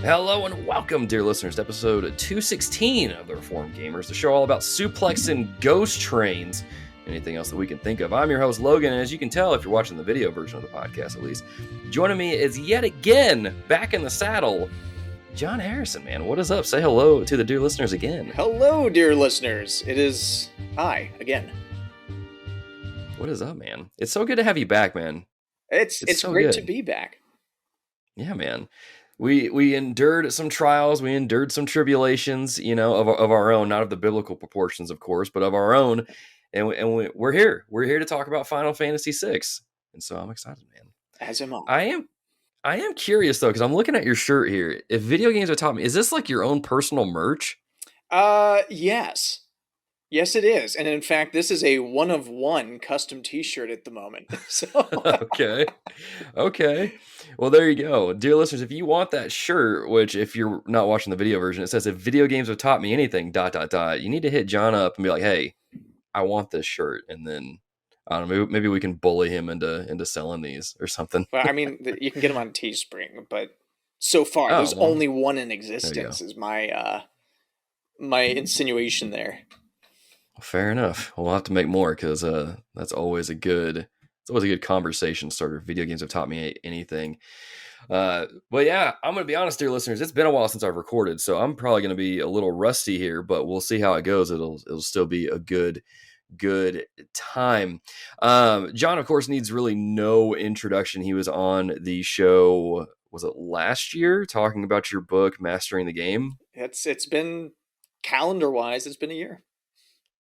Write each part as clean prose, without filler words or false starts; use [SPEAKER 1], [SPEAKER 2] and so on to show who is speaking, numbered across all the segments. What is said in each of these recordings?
[SPEAKER 1] Hello and welcome, dear listeners, to episode 216 of the Reformed Gamers, the show all about suplex and ghost trains, anything else that we can think of. I'm your host, Logan, and as you can tell, if you're watching the video version of the podcast at least, joining me is yet again, back in the saddle, Jon Harrison, man. What is up? Say hello to the dear listeners again.
[SPEAKER 2] Hello, dear listeners. It is I, again.
[SPEAKER 1] What is up, man? It's so good to have you back, man.
[SPEAKER 2] It's
[SPEAKER 1] so
[SPEAKER 2] great
[SPEAKER 1] good
[SPEAKER 2] to be back.
[SPEAKER 1] Yeah, man. We endured some trials, we endured some tribulations, of our own, not of the biblical proportions, of course, but of our own. And we're here. We're here to talk about Final Fantasy VI. And so I'm excited, man.
[SPEAKER 2] As am I.
[SPEAKER 1] I am curious, though, because I'm looking at your shirt here. If video games are taught me, is this like your own personal merch?
[SPEAKER 2] Yes. Yes, it is. And in fact, this is a one-of-one custom t-shirt at the moment. So
[SPEAKER 1] Okay. Well, there you go. Dear listeners, if you want that shirt, which if you're not watching the video version, it says, if video games have taught me anything, ... You need to hit Jon up and be like, hey, I want this shirt. And then, I don't know, maybe we can bully him into selling these or something.
[SPEAKER 2] Well, I mean, you can get them on Teespring, but so far, there's only one in existence, is my insinuation there.
[SPEAKER 1] Fair enough. We'll have to make more because that's always a good conversation starter. Video games have taught me anything. But yeah, I'm going to be honest, dear listeners. It's been a while since I've recorded, so I'm probably going to be a little rusty here, but we'll see how it goes. It'll still be a good time. Jon, of course, needs really no introduction. He was on the show, was it last year, talking about your book, Mastering the Game?
[SPEAKER 2] It's been, calendar-wise, it's been a year.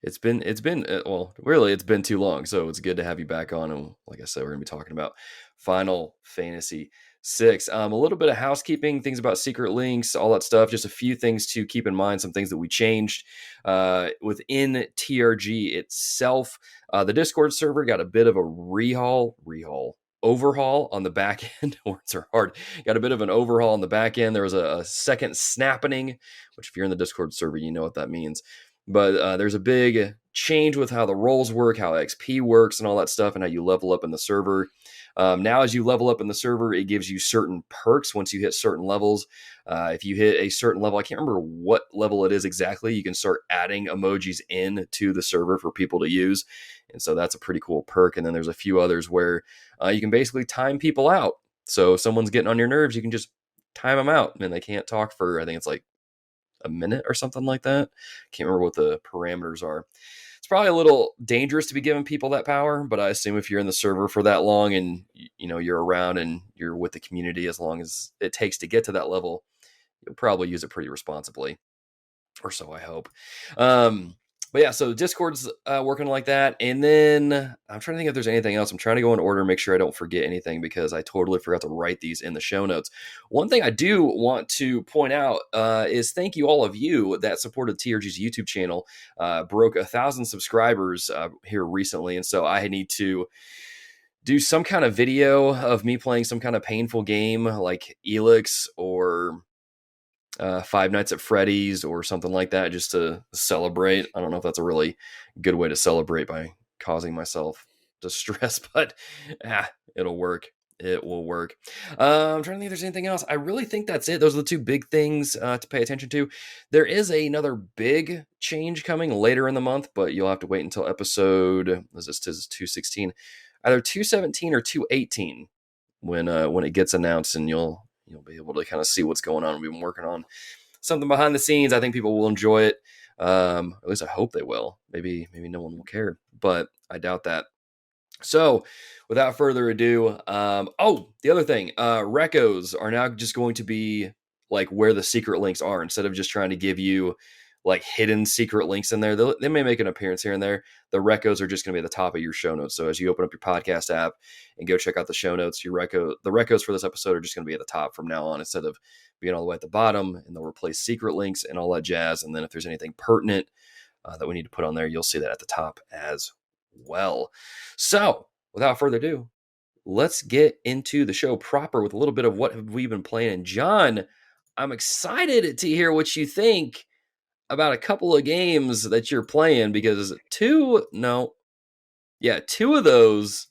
[SPEAKER 1] It's been well, really, it's been too long. So it's good to have you back on. And like I said, we're going to be talking about Final Fantasy VI. A little bit of housekeeping, things about secret links, all that stuff. Just a few things to keep in mind, some things that we changed within TRG itself. The Discord server got a bit of a overhaul on the back end. Words are hard. Got a bit of an overhaul on the back end. There was a second snapping, which if you're in the Discord server, you know what that means. But there's a big change with how the roles work, how XP works and all that stuff, and how you level up in the server. Now, as you level up in the server, it gives you certain perks once you hit certain levels. If you hit a certain level, I can't remember what level it is exactly, you can start adding emojis in to the server for people to use. And so that's a pretty cool perk. And then there's a few others where you can basically time people out. So if someone's getting on your nerves, you can just time them out and they can't talk for, I think it's like a minute or something like that. Can't remember what the parameters are. It's probably a little dangerous to be giving people that power, but I assume if you're in the server for that long and you're around and you're with the community as long as it takes to get to that level, you'll probably use it pretty responsibly, or so I hope. But yeah, so Discord's working like that. And then I'm trying to think if there's anything else. I'm trying to go in order and make sure I don't forget anything because I totally forgot to write these in the show notes. One thing I do want to point out is thank you all of you that supported TRG's YouTube channel. Broke 1,000 subscribers here recently. And so I need to do some kind of video of me playing some kind of painful game like Elix or Five Nights at Freddy's or something like that, just to celebrate. I don't know if that's a really good way to celebrate by causing myself distress, but it'll work. It will work. I'm trying to think if there's anything else. I really think that's it. Those are the two big things to pay attention to. There is another big change coming later in the month, but you'll have to wait until episode, this is 216, either 217 or 218 when it gets announced, and you'll be able to kind of see what's going on. We've been working on something behind the scenes. I think people will enjoy it. At least I hope they will. Maybe no one will care, but I doubt that. So without further ado, the other thing, Recos are now just going to be like where the secret links are, instead of just trying to give you like hidden secret links in there. They may make an appearance here and there. The Recos are just going to be at the top of your show notes. So as you open up your podcast app and go check out the show notes, the Recos for this episode are just going to be at the top from now on, instead of being all the way at the bottom, and they'll replace secret links and all that jazz. And then if there's anything pertinent that we need to put on there, you'll see that at the top as well. So without further ado, let's get into the show proper with a little bit of what have we been playing. And Jon, I'm excited to hear what you think about a couple of games that you're playing, because two of those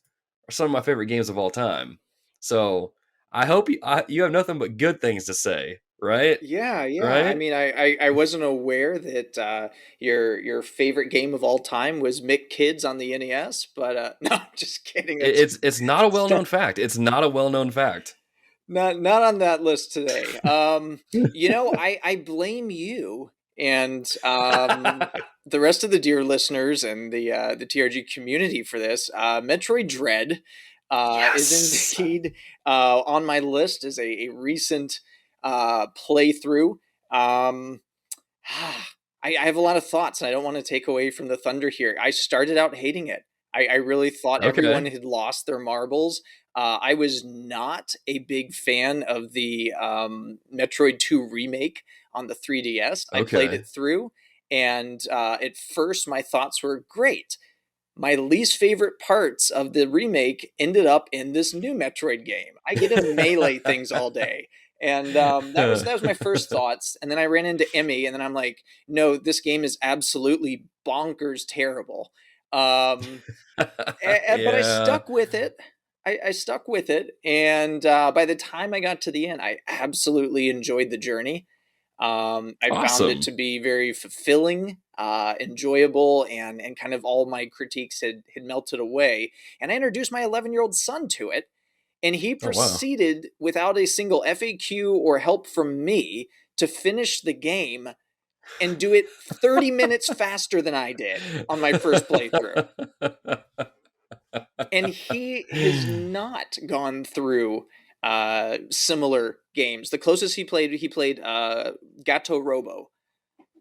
[SPEAKER 1] are some of my favorite games of all time. So I hope you have nothing but good things to say right?
[SPEAKER 2] Yeah. I
[SPEAKER 1] Right?
[SPEAKER 2] mean, I wasn't aware that your favorite game of all time was Mick Kids on the NES, but no, just kidding.
[SPEAKER 1] It's not a well known fact. It's not a well known fact.
[SPEAKER 2] Not on that list today. I blame you and the rest of the dear listeners and the TRG community for this. Metroid Dread is
[SPEAKER 1] Yes.
[SPEAKER 2] indeed on my list as a recent playthrough. Um, I have a lot of thoughts, and I don't want to take away from the thunder here. I started out hating it. I really thought everyone
[SPEAKER 1] Okay.
[SPEAKER 2] had lost their marbles. I was not a big fan of the Metroid 2 remake on the 3DS. I played
[SPEAKER 1] Okay.
[SPEAKER 2] it through, and at first my thoughts were great. My least favorite parts of the remake ended up in this new Metroid game. I get to melee things all day. And that was my first thoughts. And then I ran into Emmy, and then I'm like, no, this game is absolutely bonkers terrible. Um, but I
[SPEAKER 1] Yeah.
[SPEAKER 2] stuck with it. I stuck with it, and by the time I got to the end, I absolutely enjoyed the journey. I found it
[SPEAKER 1] Awesome.
[SPEAKER 2] to be very fulfilling, enjoyable, and kind of all my critiques had melted away. And I introduced my 11-year-old son to it, and he
[SPEAKER 1] Oh wow.
[SPEAKER 2] proceeded without a single FAQ or help from me to finish the game and do it 30 minutes faster than I did on my first playthrough. And he has not gone through similar games. The closest he played Gato Robo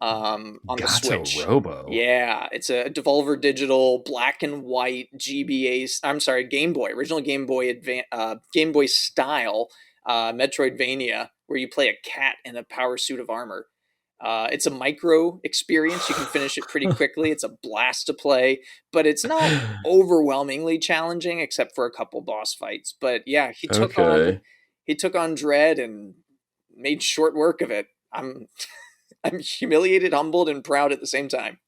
[SPEAKER 2] on the
[SPEAKER 1] Gato
[SPEAKER 2] Switch.
[SPEAKER 1] Robo.
[SPEAKER 2] Yeah, it's a Devolver Digital black and white GBA. I'm sorry, Game Boy, original Game Boy style Metroidvania, where you play a cat in a power suit of armor. It's a micro experience. You can finish it pretty quickly. It's a blast to play, but it's not overwhelmingly challenging except for a couple boss fights. But yeah,
[SPEAKER 1] Okay.
[SPEAKER 2] he took on Dread and made short work of it. I'm humiliated, humbled, and proud at the same time.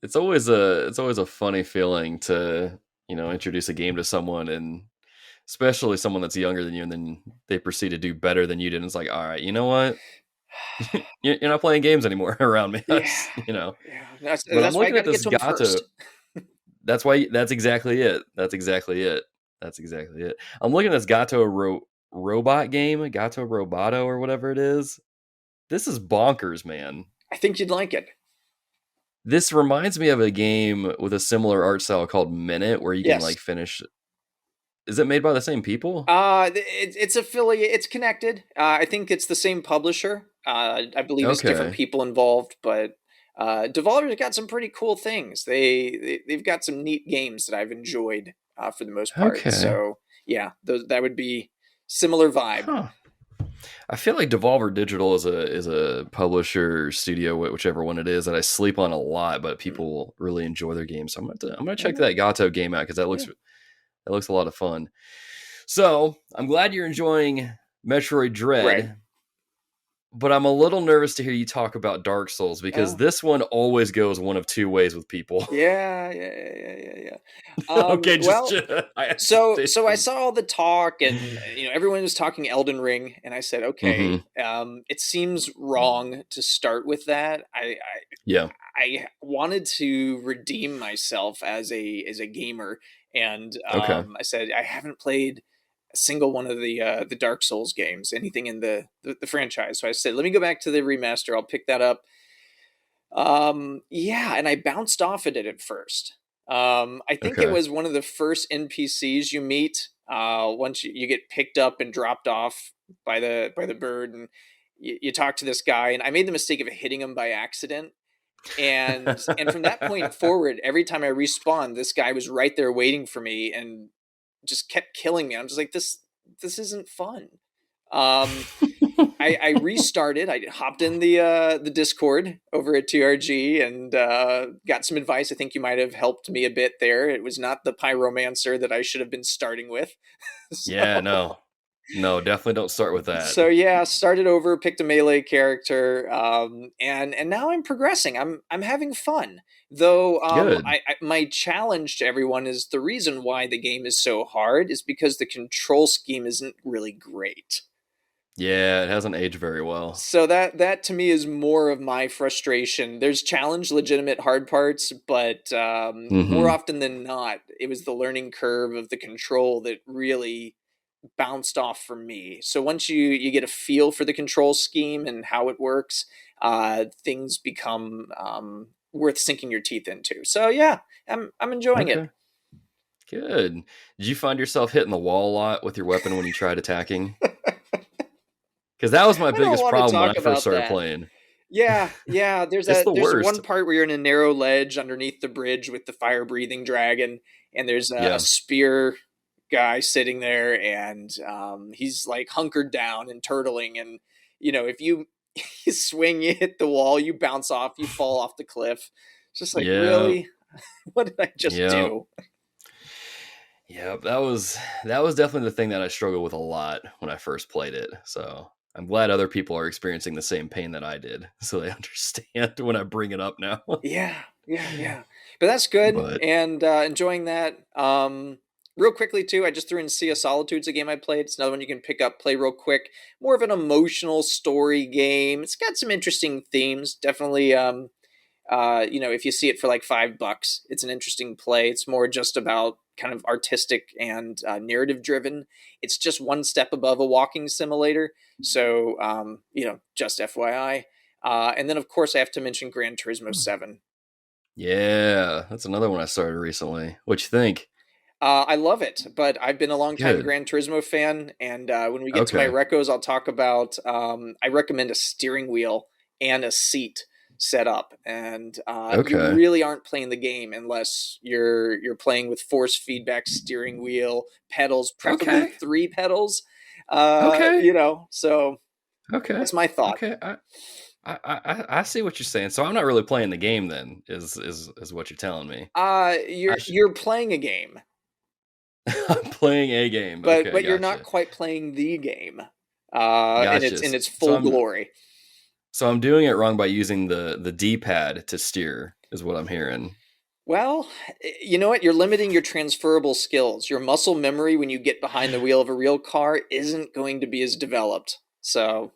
[SPEAKER 1] It's always a funny feeling to, introduce a game to someone, and especially someone that's younger than you, and then they proceed to do better than you did. And it's like, all right, you know what? You're not playing games anymore around me.
[SPEAKER 2] Yeah,
[SPEAKER 1] That's.
[SPEAKER 2] yeah.
[SPEAKER 1] But I'm
[SPEAKER 2] That's why I
[SPEAKER 1] looking
[SPEAKER 2] got
[SPEAKER 1] at
[SPEAKER 2] to get
[SPEAKER 1] this
[SPEAKER 2] to him
[SPEAKER 1] Gato.
[SPEAKER 2] first.
[SPEAKER 1] That's why. That's exactly it. That's exactly it. That's exactly it. I'm looking at this robot game, Gato Roboto or whatever it is. This is bonkers, man.
[SPEAKER 2] I think you'd like it.
[SPEAKER 1] This reminds me of a game with a similar art style called Minute, where you can
[SPEAKER 2] Yes.
[SPEAKER 1] like finish. Is it made by the same people?
[SPEAKER 2] It's affiliate. It's connected. I think it's the same publisher. I believe it's different
[SPEAKER 1] Okay.
[SPEAKER 2] people involved, but Devolver's got some pretty cool things. They've got some neat games that I've enjoyed for the most part.
[SPEAKER 1] Okay.
[SPEAKER 2] So yeah, that would be similar vibe.
[SPEAKER 1] Huh. I feel like Devolver Digital is a publisher studio, whichever one it is, that I sleep on a lot, but
[SPEAKER 2] Mm.
[SPEAKER 1] people really enjoy their games. So I'm gonna check
[SPEAKER 2] Yeah,
[SPEAKER 1] that Gato game out because that looks
[SPEAKER 2] yeah,
[SPEAKER 1] that looks a lot of fun. So I'm glad you're enjoying Metroid
[SPEAKER 2] right.
[SPEAKER 1] Dread, but I'm a little nervous to hear you talk about Dark Souls because
[SPEAKER 2] Oh,
[SPEAKER 1] this one always goes one of two ways with people.
[SPEAKER 2] yeah.
[SPEAKER 1] Okay, just
[SPEAKER 2] Well,
[SPEAKER 1] I
[SPEAKER 2] so I
[SPEAKER 1] hesitation.
[SPEAKER 2] saw all the talk, and everyone was talking Elden Ring, and I said,
[SPEAKER 1] Mm-hmm.
[SPEAKER 2] okay, it seems wrong to start with that.
[SPEAKER 1] Yeah.
[SPEAKER 2] I wanted to redeem myself as a gamer, and
[SPEAKER 1] Okay.
[SPEAKER 2] I said I haven't played a single one of the Dark Souls games, anything in the franchise. So I said, let me go back to the remaster. I'll pick that up. Yeah, and I bounced off of it at first. I think it
[SPEAKER 1] Okay.
[SPEAKER 2] was one of the first NPCs you meet once you get picked up and dropped off by the bird, and you talk to this guy. And I made the mistake of hitting him by accident, and from that point forward, every time I respawned, this guy was right there waiting for me and just kept killing me. I'm just like, this isn't fun. Um, I restarted. I hopped in the Discord over at TRG and got some advice. I think you might have helped me a bit there. It was not the pyromancer that I should have been starting with.
[SPEAKER 1] Yeah,
[SPEAKER 2] so
[SPEAKER 1] no. No, definitely don't start with that.
[SPEAKER 2] so yeah, started over, picked a melee character, and now I'm progressing. I'm having fun. Though
[SPEAKER 1] Good.
[SPEAKER 2] my challenge to everyone is the reason why the game is so hard is because the control scheme isn't really great.
[SPEAKER 1] Yeah, it hasn't aged very well.
[SPEAKER 2] So that to me is more of my frustration. There's challenge legitimate hard parts, but more
[SPEAKER 1] Mm-hmm.
[SPEAKER 2] often than not, it was the learning curve of the control that really bounced off for me. So once you get a feel for the control scheme and how it works, things become worth sinking your teeth into. So yeah, I'm enjoying it.
[SPEAKER 1] Okay. Good. Did you find yourself hitting the wall a lot with your weapon when you tried attacking? Because that was my
[SPEAKER 2] I don't
[SPEAKER 1] biggest
[SPEAKER 2] want to
[SPEAKER 1] problem when
[SPEAKER 2] talk
[SPEAKER 1] I first
[SPEAKER 2] about
[SPEAKER 1] started
[SPEAKER 2] that.
[SPEAKER 1] playing.
[SPEAKER 2] Yeah, yeah.
[SPEAKER 1] It's the
[SPEAKER 2] There's
[SPEAKER 1] worst.
[SPEAKER 2] one part where you're in a narrow ledge underneath the bridge with the fire breathing dragon, and there's a
[SPEAKER 1] Yeah.
[SPEAKER 2] spear guy sitting there, and he's like hunkered down and turtling, and if you, you swing, you hit the wall, you bounce off, you fall off the cliff. It's just like,
[SPEAKER 1] Yeah.
[SPEAKER 2] really, what did I just
[SPEAKER 1] Yeah.
[SPEAKER 2] do?
[SPEAKER 1] Yeah. That was definitely the thing that I struggled with a lot when I first played it. So I'm glad other people are experiencing the same pain that I did, so they understand when I bring it up now.
[SPEAKER 2] Yeah, yeah, yeah. But that's good,
[SPEAKER 1] But
[SPEAKER 2] and enjoying that. Real quickly too, I just threw in Sea of Solitude's a game I played. It's another one you can pick up, play real quick. More of an emotional story game. It's got some interesting themes. Definitely, if you see it for like $5, it's an interesting play. It's more just about kind of artistic and narrative driven. It's just one step above a walking simulator. So, just FYI. And then, of course, I have to mention Gran Turismo 7.
[SPEAKER 1] yeah, that's another one I started recently. What you think?
[SPEAKER 2] I love it, but I've been a long time
[SPEAKER 1] Good.
[SPEAKER 2] Gran Turismo fan, and when we get to my
[SPEAKER 1] Okay.
[SPEAKER 2] recos, I'll talk about. I recommend a steering wheel and a seat set up, and you
[SPEAKER 1] Okay.
[SPEAKER 2] really aren't playing the game unless you're playing with force feedback steering wheel pedals, preferably
[SPEAKER 1] Okay.
[SPEAKER 2] three pedals.
[SPEAKER 1] Okay.
[SPEAKER 2] So
[SPEAKER 1] Okay.
[SPEAKER 2] that's my thought.
[SPEAKER 1] Okay. I see what you're saying. So I'm not really playing the game then, is what you're telling me. I should
[SPEAKER 2] You're playing a game,
[SPEAKER 1] I'm playing a game.
[SPEAKER 2] but
[SPEAKER 1] Okay,
[SPEAKER 2] you're not
[SPEAKER 1] gotcha.
[SPEAKER 2] quite playing the game in
[SPEAKER 1] Gotcha.
[SPEAKER 2] its
[SPEAKER 1] So
[SPEAKER 2] full
[SPEAKER 1] I'm
[SPEAKER 2] glory.
[SPEAKER 1] so I'm doing it wrong by using the D-pad to steer, is what I'm hearing.
[SPEAKER 2] Well, you know what? You're limiting your transferable skills. Your muscle memory when you get behind the wheel of a real car isn't going to be as developed. So,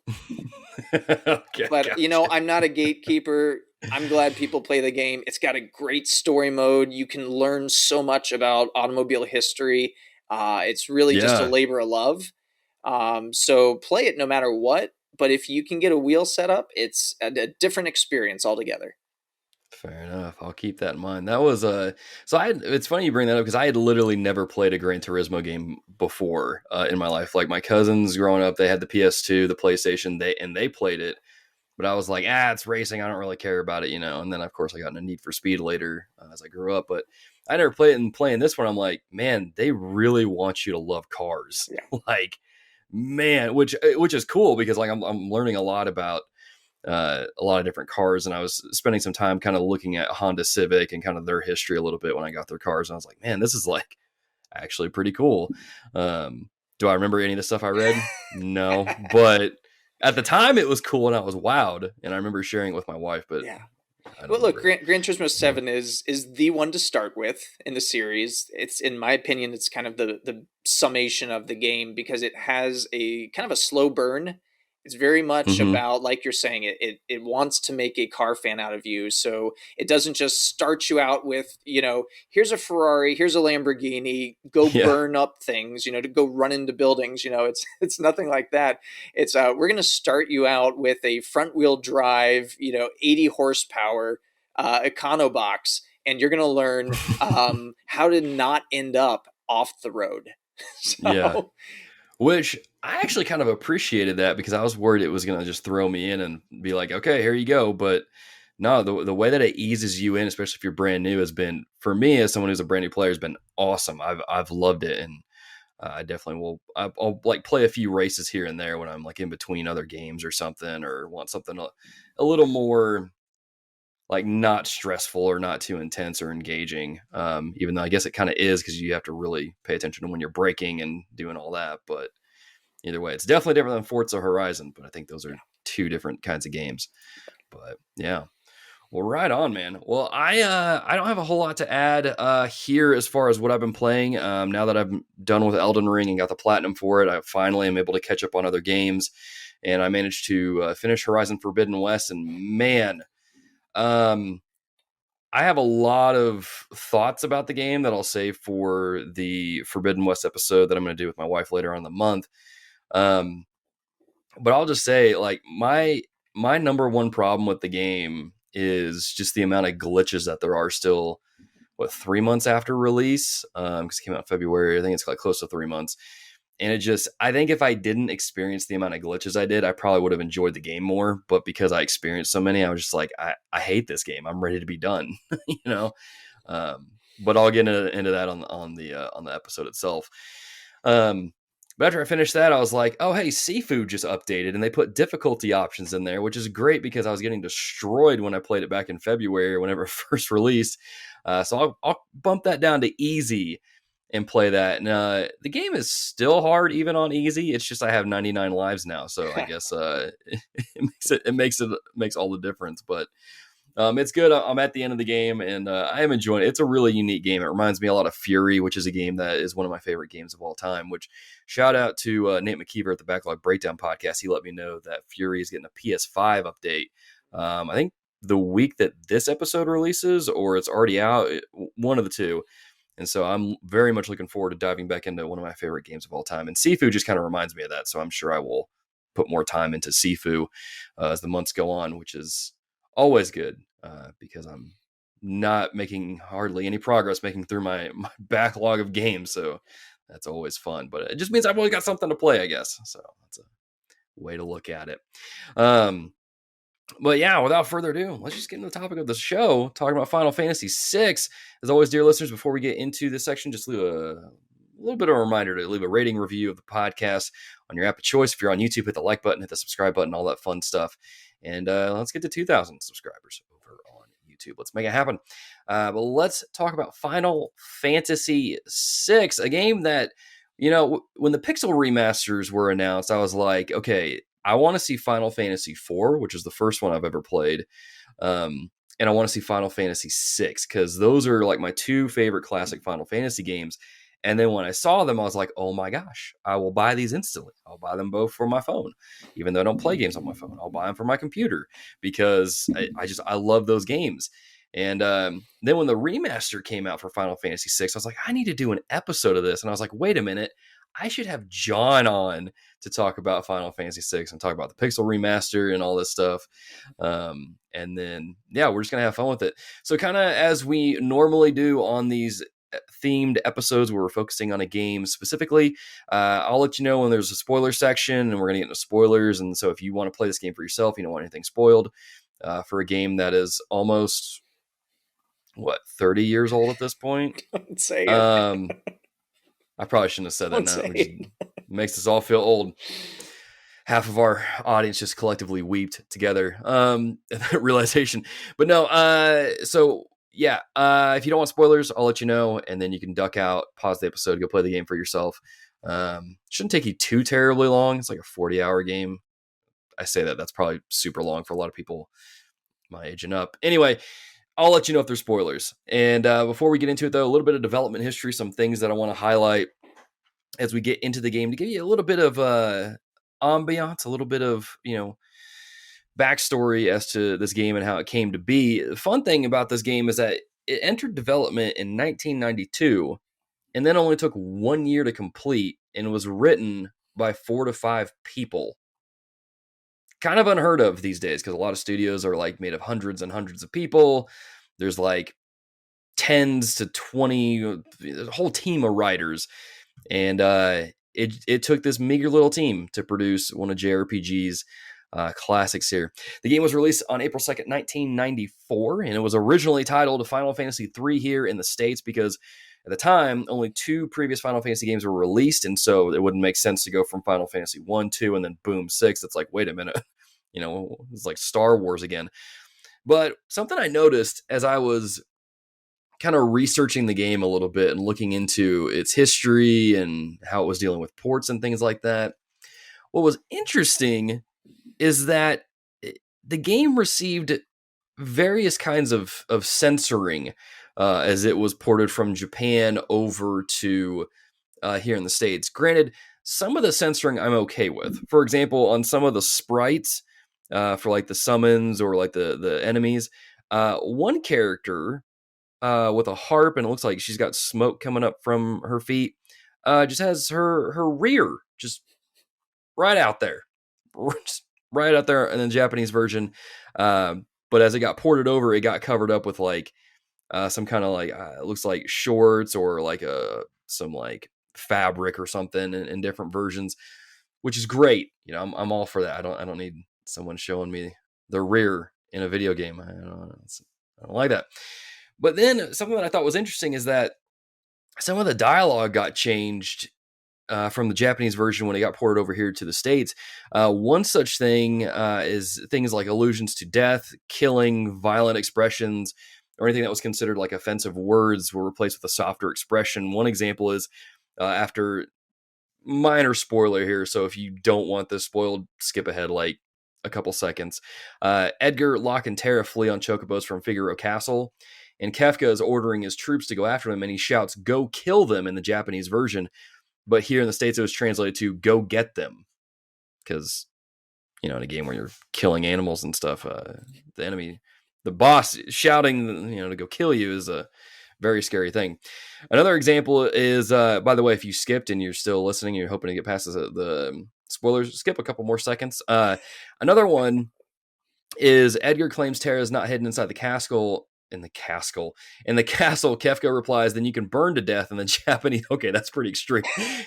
[SPEAKER 1] Okay,
[SPEAKER 2] but
[SPEAKER 1] gotcha.
[SPEAKER 2] I'm not a gatekeeper. I'm glad people play the game. It's got a great story mode. You can learn so much about automobile history. It's really just a
[SPEAKER 1] Yeah.
[SPEAKER 2] labor of love. So play it no matter what. But if you can get a wheel set up, it's a different experience altogether.
[SPEAKER 1] Fair enough. I'll keep that in mind. That was so it's funny you bring that up because I had literally never played a Gran Turismo game before in my life. Like my cousins growing up, they had the PS2, the PlayStation, they played it, but I was like, it's racing. I don't really care about it, you know. And then of course I got into Need for Speed later as I grew up, but I never played it. And playing this one, I'm like, man, they really want you to love cars,
[SPEAKER 2] Yeah.
[SPEAKER 1] like man, which is cool because like I'm learning a lot about a lot of different cars. And I was spending some time kind of looking at Honda Civic and kind of their history a little bit when I got their cars. And I was like, man, this is like actually pretty cool. Do I remember any of the stuff I read? No, but at the time it was cool and I was wowed. And I remember sharing it with my wife, but
[SPEAKER 2] Yeah.
[SPEAKER 1] I don't
[SPEAKER 2] Well, look,
[SPEAKER 1] remember.
[SPEAKER 2] Gran Turismo
[SPEAKER 1] Yeah.
[SPEAKER 2] 7 is the one to start with in the series. It's, in my opinion, it's kind of the summation of the game because it has a kind of a slow burn. It's very much
[SPEAKER 1] Mm-hmm.
[SPEAKER 2] about, like you're saying, it wants to make a car fan out of you. So it doesn't just start you out with, here's a Ferrari, here's a Lamborghini, go
[SPEAKER 1] Yeah.
[SPEAKER 2] burn up things, to go run into buildings. It's it's nothing like that. It's we're going to start you out with a front wheel drive, 80 horsepower Econobox, and you're going to learn how to not end up off the road.
[SPEAKER 1] Yeah.
[SPEAKER 2] So,
[SPEAKER 1] Which I actually kind of appreciated that because I was worried it was going to just throw me in and be like, okay, here you go. But no, the way that it eases you in, especially if you're brand new, has been for me as someone who's a brand new player has been awesome. I've loved it, and I definitely will. I'll like play a few races here and there when I'm like in between other games or something, or want something a little more like not stressful or not too intense or engaging. Even though I guess it kind of is because you have to really pay attention to when you're braking and doing all that, but either way, it's definitely different than Forza Horizon, but I think those are
[SPEAKER 2] yeah.
[SPEAKER 1] two different kinds of games. But yeah. Well, right on, man. Well, I don't have a whole lot to add here as far as what I've been playing. Now that I'm done with Elden Ring and got the platinum for it, I finally am able to catch up on other games, and I managed to finish Horizon Forbidden West. And man, um, I have a lot of thoughts about the game that I'll save for the Forbidden West episode that I'm going to do with my wife later on in the month. Um, but I'll just say, like, my number one problem with the game is just the amount of glitches that there are still. What, 3 months after release? Because it came out in February. I think it's like close to 3 months. And it just, I think if I didn't experience the amount of glitches I did, I probably would have enjoyed the game more. But because I experienced so many, I was just like, I hate this game. I'm ready to be done, you know. But I'll get into that on the episode itself. But after I finished that, I was like, oh, hey, Seafood just updated, and they put difficulty options in there, which is great because I was getting destroyed when I played it back in February, whenever it first released. So I'll bump that down to easy and play that. And the game is still hard, even on easy. It's just I have 99 lives now, so I guess it makes all the difference. But it's good. I'm at the end of the game, and I am enjoying it. It's a really unique game. It reminds me a lot of Fury, which is a game that is one of my favorite games of all time. Which, shout out to Nate McKeever at the Backlog Breakdown podcast. He let me know that Fury is getting a PS5 update. I think the week that this episode releases, or it's already out, one of the two. And so I'm very much looking forward to diving back into one of my favorite games of all time. And Sifu just kind of reminds me of that. So I'm sure I will put more time into Sifu as the months go on, which is always good because I'm not making hardly any progress making through my backlog of games. So that's always fun. But it just means I've always got something to play, I guess. So that's a way to look at it. But yeah, without further ado, let's just get into the topic of the show, talking about Final Fantasy VI. As always, dear listeners, before we get into this section, just leave a little bit of a reminder to leave a rating review of the podcast on your app of choice. If you're on YouTube, hit the like button, hit the subscribe button, all that fun stuff. And let's get to 2,000 subscribers over on YouTube. Let's make it happen. But let's talk about Final Fantasy VI, a game that, you know, when the Pixel remasters were announced, I was like, okay, I want to see Final Fantasy IV, which is the first one I've ever played. And I want to see Final Fantasy VI, because those are like my two favorite classic Final Fantasy games. And then when I saw them, I was like, oh my gosh, I will buy these instantly. I'll buy them both for my phone. Even though I don't play games on my phone, I'll buy them for my computer because I love those games. And then when the remaster came out for Final Fantasy VI, I was like, I need to do an episode of this. And I was like, wait a minute, I should have John on to talk about Final Fantasy VI and talk about the Pixel remaster and all this stuff. And then, yeah, we're just going to have fun with it. So kind of as we normally do on these themed episodes where we're focusing on a game specifically, I'll let you know when there's a spoiler section, and we're going to get into spoilers. And so if you want to play this game for yourself, you don't want anything spoiled for a game that is almost, 30 years old at this point?
[SPEAKER 2] Don't say it.
[SPEAKER 1] I probably shouldn't have said that.
[SPEAKER 2] Don't
[SPEAKER 1] Now
[SPEAKER 2] say
[SPEAKER 1] it just
[SPEAKER 2] it.
[SPEAKER 1] makes us all feel old. Half of our audience just collectively weeped together. That realization. But no, so yeah, if you don't want spoilers, I'll let you know, and then you can duck out, pause the episode, go play the game for yourself. Shouldn't take you too terribly long. It's like a 40-hour game. I say that's probably super long for a lot of people my age and up. Anyway, I'll let you know if there's spoilers. And before we get into it, though, a little bit of development history, some things that I want to highlight as we get into the game to give you a little bit of ambiance, a little bit of, backstory as to this game and how it came to be. The fun thing about this game is that it entered development in 1992 and then only took 1 year to complete and was written by 4 to 5 people. Kind of unheard of these days because a lot of studios are like made of hundreds and hundreds of people. There's like tens to 20, a whole team of writers. And it took this meager little team to produce one of JRPGs classics here. The game was released on April 2nd, 1994, and it was originally titled Final Fantasy III here in the States because at the time, only 2 previous Final Fantasy games were released, and so it wouldn't make sense to go from Final Fantasy 1, 2, and then boom, 6. It's like, wait a minute, it's like Star Wars again. But something I noticed as I was kind of researching the game a little bit and looking into its history and how it was dealing with ports and things like that, what was interesting is that the game received various kinds of censoring as it was ported from Japan over to here in the States. Granted, some of the censoring I'm okay with. For example, on some of the sprites for like the summons or like the enemies, one character with a harp and it looks like she's got smoke coming up from her feet, just has her rear just right out there, just right out there in the Japanese version. But as it got ported over, it got covered up with like some kind of like it looks like shorts or like some like fabric or something in different versions, which is great. You know, I'm all for that. I don't need someone showing me the rear in a video game. I don't like that. But then something that I thought was interesting is that some of the dialogue got changed from the Japanese version when it got ported over here to the States. One such thing is things like allusions to death, killing, violent expressions, or anything that was considered like offensive words were replaced with a softer expression. One example is after minor spoiler here, so if you don't want this spoiled, skip ahead like a couple seconds. Edgar, Locke, and Tara flee on chocobos from Figaro Castle, and Kefka is ordering his troops to go after them, and he shouts, "Go kill them" in the Japanese version. But here in the States, it was translated to "Go get them," because you know, in a game where you're killing animals and stuff, the enemy, the boss shouting, you know, to go kill you is a very scary thing. Another example is, by the way, if you skipped and you're still listening, you're hoping to get past the spoilers, skip a couple more seconds. Another one is Edgar claims Tara is not hidden inside the castle. In the castle, Kefka replies, "Then you can burn to death." In the Japanese, okay, that's pretty extreme.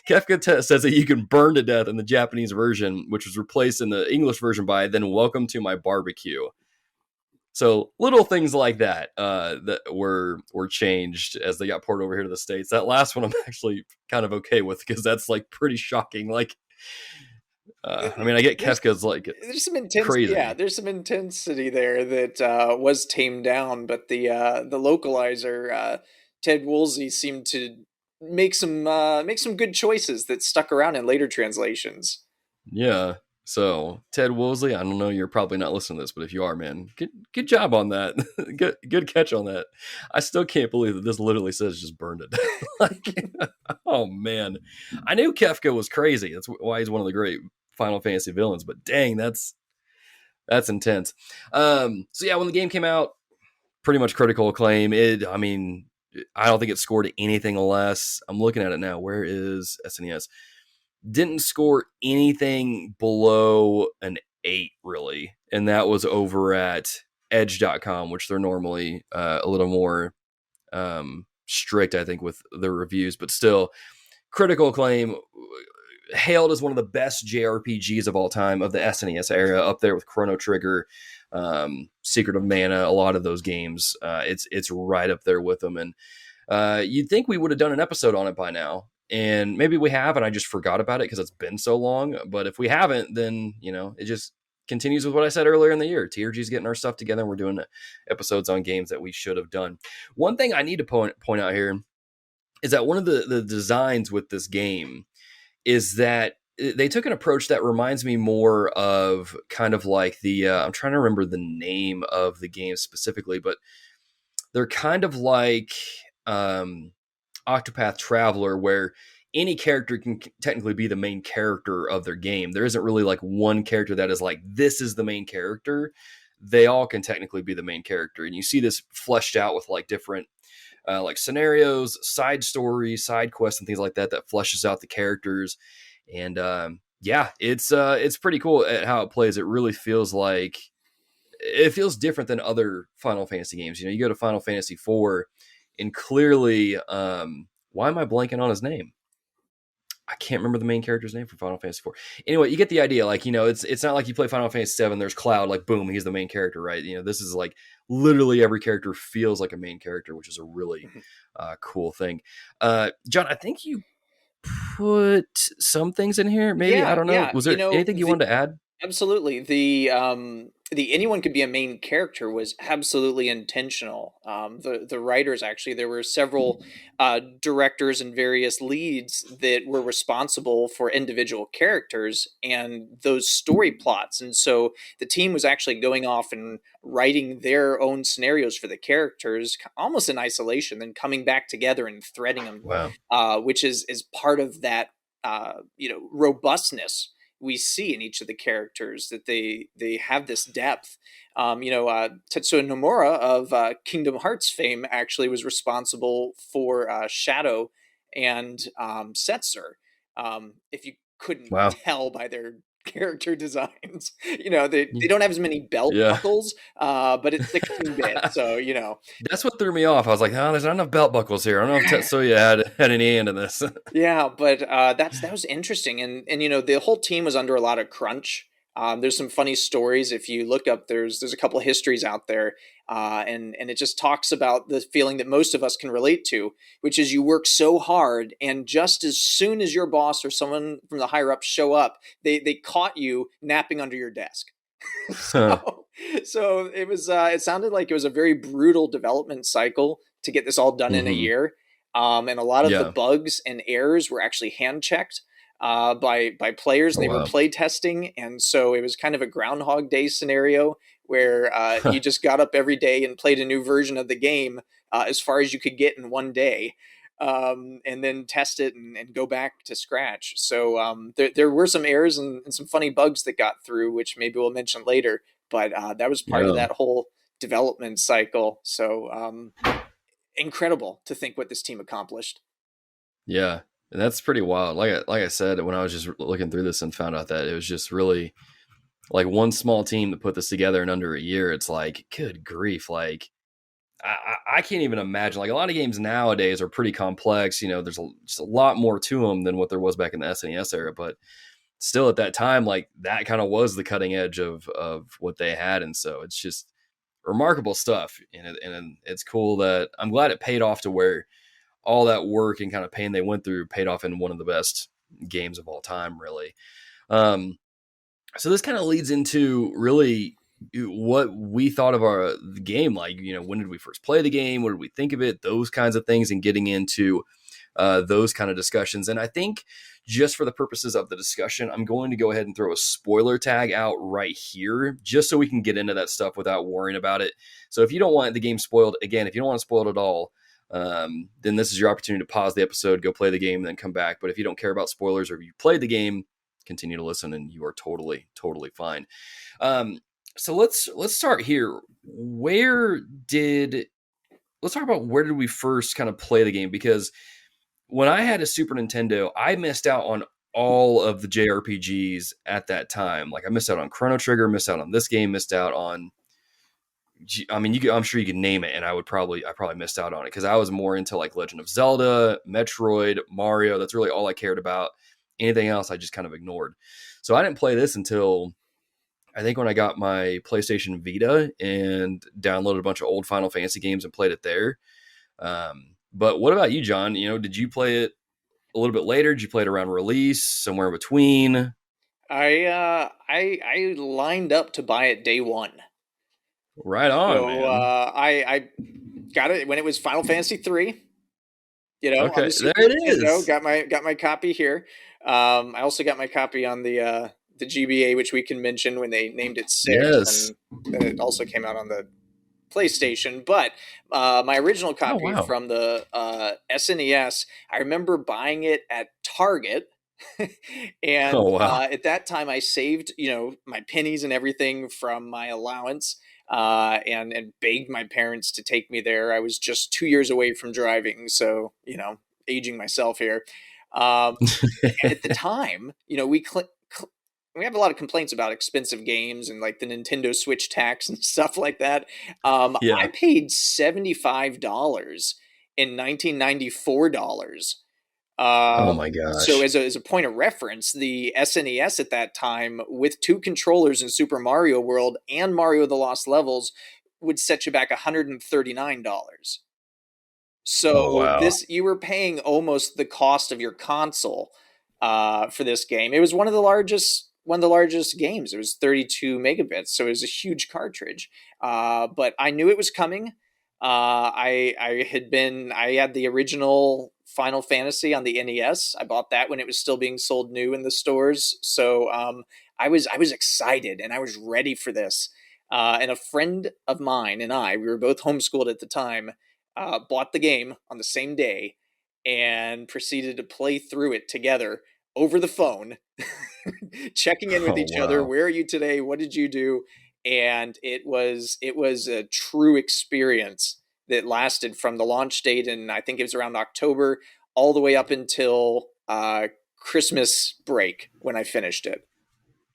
[SPEAKER 1] Kefka says that you can burn to death in the Japanese version, which was replaced in the English version by "Then welcome to my barbecue." So little things like that that were changed as they got ported over here to the States. That last one I'm actually kind of okay with because that's like pretty shocking. Like, I mean, I get
[SPEAKER 2] there's
[SPEAKER 1] Kefka's like
[SPEAKER 2] there's some intense, yeah,
[SPEAKER 1] crazy.
[SPEAKER 2] there's some intensity there that was tamed down, but the localizer, Ted Woolsey, seemed to make some good choices that stuck around in later translations.
[SPEAKER 1] Yeah. So Ted Woolsey, I don't know, you're probably not listening to this, but if you are, man, good job on that. good catch on that. I still can't believe that this literally says just burned it. Like, oh man, I knew Kefka was crazy. That's why he's one of the great Final Fantasy villains. But dang, that's intense. So yeah, when the game came out, pretty much critical acclaim. I mean, I don't think it scored anything less. I'm looking at it now. Where is SNES? Didn't score anything below an 8, really. And that was over at edge.com, which they're normally a little more strict, I think, with their reviews. But still, critical acclaim, hailed as one of the best JRPGs of all time of the SNES era, up there with Chrono Trigger, Secret of Mana, a lot of those games. It's right up there with them. And you'd think we would have done an episode on it by now. And maybe we have, and I just forgot about it because it's been so long. But if we haven't, then, you know, it just continues with what I said earlier in the year. TRG's getting our stuff together, and we're doing episodes on games that we should have done. One thing I need to point out here is that one of the designs with this game is that they took an approach that reminds me more of kind of like the I'm trying to remember the name of the game specifically, but they're kind of like Octopath Traveler, where any character can technically be the main character of their game. There isn't really like one character that is like, this is the main character. They all can technically be the main character. And you see this fleshed out with like different like scenarios, side stories, side quests, and things like that fleshes out the characters. And yeah, it's pretty cool at how it plays. It really feels like it feels different than other Final Fantasy games. You know, you go to Final Fantasy IV, and clearly, why am I blanking on his name? I can't remember the main character's name for Final Fantasy IV. Anyway, you get the idea. Like, you know, it's not like you play Final Fantasy VII. There's Cloud, like boom, he's the main character, right? You know, this is like literally every character feels like a main character, which is a really cool thing. John, I think you put some things in here. Maybe I
[SPEAKER 2] Yeah,
[SPEAKER 1] don't know.
[SPEAKER 2] yeah,
[SPEAKER 1] Was there anything you wanted to add?
[SPEAKER 2] absolutely. The the anyone could be a main character was absolutely intentional. The writers, actually, there were several directors and various leads that were responsible for individual characters and those story plots. And so the team was actually going off and writing their own scenarios for the characters, almost in isolation, then coming back together and threading them,
[SPEAKER 1] Wow.
[SPEAKER 2] which is part of that robustness we see in each of the characters, that they have this depth. Tetsuya Nomura of Kingdom Hearts fame actually was responsible for Shadow and Setzer. If you couldn't
[SPEAKER 1] Wow.
[SPEAKER 2] tell by their character designs, they don't have as many belt
[SPEAKER 1] Yeah.
[SPEAKER 2] buckles, but it's 16-bit, so
[SPEAKER 1] That's what threw me off. I was like, oh, there's not enough belt buckles here. I don't know if Tetsuya had any hand in this.
[SPEAKER 2] Yeah, but that was interesting, and the whole team was under a lot of crunch. There's some funny stories if you look up. There's a couple of histories out there, and it just talks about the feeling that most of us can relate to, which is you work so hard, and just as soon as your boss or someone from the higher ups show up, they caught you napping under your desk.
[SPEAKER 1] Huh.
[SPEAKER 2] So it sounded like it was a very brutal development cycle to get this all done in a
[SPEAKER 1] Hmm.
[SPEAKER 2] year. And a lot of the
[SPEAKER 1] Yeah.
[SPEAKER 2] bugs and errors were actually hand checked by players, and
[SPEAKER 1] Oh
[SPEAKER 2] they were
[SPEAKER 1] wow.
[SPEAKER 2] play testing. And so it was kind of a Groundhog Day scenario where you just got up every day and played a new version of the game as far as you could get in one day. And then test it and go back to scratch. So there were some errors and some funny bugs that got through, which maybe we'll mention later. But that was part of
[SPEAKER 1] Yeah.
[SPEAKER 2] that whole development cycle. So incredible to think what this team accomplished.
[SPEAKER 1] Yeah. And that's pretty wild. Like I said, when I was just looking through this and found out that it was just really like one small team that put this together in under a year, it's like, good grief. Like, I can't even imagine. Like, a lot of games nowadays are pretty complex. There's just a lot more to them than what there was back in the SNES era. But still, at that time, like that kind of was the cutting edge of what they had, and so it's just remarkable stuff. And it's cool that I'm glad it paid off to where all that work and kind of pain they went through paid off in one of the best games of all time, really. Um, so this kind of leads into really what we thought of the game. Like, when did we first play the game? What did we think of it? Those kinds of things, and getting into those kind of discussions. And I think just for the purposes of the discussion, I'm going to go ahead and throw a spoiler tag out right here, just so we can get into that stuff without worrying about it. So if you don't want the game spoiled, again, if you don't want to spoil it at all, then this is your opportunity to pause the episode, go play the game, and then come back. But if you don't care about spoilers, or if you played the game, continue to listen, and you are totally, totally fine. So let's start here. Let's talk about where did we first kind of play the game? Because when I had a Super Nintendo, I missed out on all of the JRPGs at that time. Like, I missed out on Chrono Trigger, missed out on this game, missed out on. I mean, I'm sure you could name it, and I probably missed out on it because I was more into like Legend of Zelda, Metroid, Mario. That's really all I cared about. Anything else, I just kind of ignored. So I didn't play this until I think when I got my PlayStation Vita and downloaded a bunch of old Final Fantasy games and played it there. But what about you, John? Did you play it a little bit later? Did you play it around release, somewhere in between?
[SPEAKER 2] I lined up to buy it day one.
[SPEAKER 1] Right on,
[SPEAKER 2] So
[SPEAKER 1] man.
[SPEAKER 2] I got it when it was Final Fantasy 3. On
[SPEAKER 1] Okay,
[SPEAKER 2] the
[SPEAKER 1] there
[SPEAKER 2] Super
[SPEAKER 1] it
[SPEAKER 2] Nintendo.
[SPEAKER 1] is.
[SPEAKER 2] Got my copy here. I also got my copy on the GBA, which we can mention when they named it 6,
[SPEAKER 1] Yes.
[SPEAKER 2] and then it also came out on the PlayStation. But my original
[SPEAKER 1] Oh
[SPEAKER 2] copy
[SPEAKER 1] wow.
[SPEAKER 2] from the SNES, I remember buying it at Target. And
[SPEAKER 1] Oh wow.
[SPEAKER 2] at that time, I saved my pennies and everything from my allowance, and begged my parents to take me there. I was just 2 years away from driving, so aging myself here. Um, and at the time, we have a lot of complaints about expensive games and like the Nintendo Switch tax and stuff like that. I
[SPEAKER 1] Yeah.
[SPEAKER 2] paid $75 in 1994 dollars.
[SPEAKER 1] Oh my
[SPEAKER 2] So
[SPEAKER 1] gosh.
[SPEAKER 2] as a point of reference, the SNES at that time with two controllers in Super Mario World and Mario the Lost Levels would set you back $139.
[SPEAKER 1] Oh
[SPEAKER 2] So
[SPEAKER 1] wow.
[SPEAKER 2] this you were paying almost the cost of your console for this game. It was one of the largest one of the largest games. It was 32 megabits, so it was a huge cartridge. But I knew it was coming. I had the original Final Fantasy on the NES. I bought that when it was still being sold new in the stores. So I was excited and I was ready for this. And a friend of mine and I, we were both homeschooled at the time, bought the game on the same day and proceeded to play through it together over the phone, checking in with
[SPEAKER 1] Oh
[SPEAKER 2] each other.
[SPEAKER 1] wow.
[SPEAKER 2] Where are you today? What did you do? And it was a true experience that lasted from the launch date, and I think it was around October, all the way up until Christmas break when I finished it.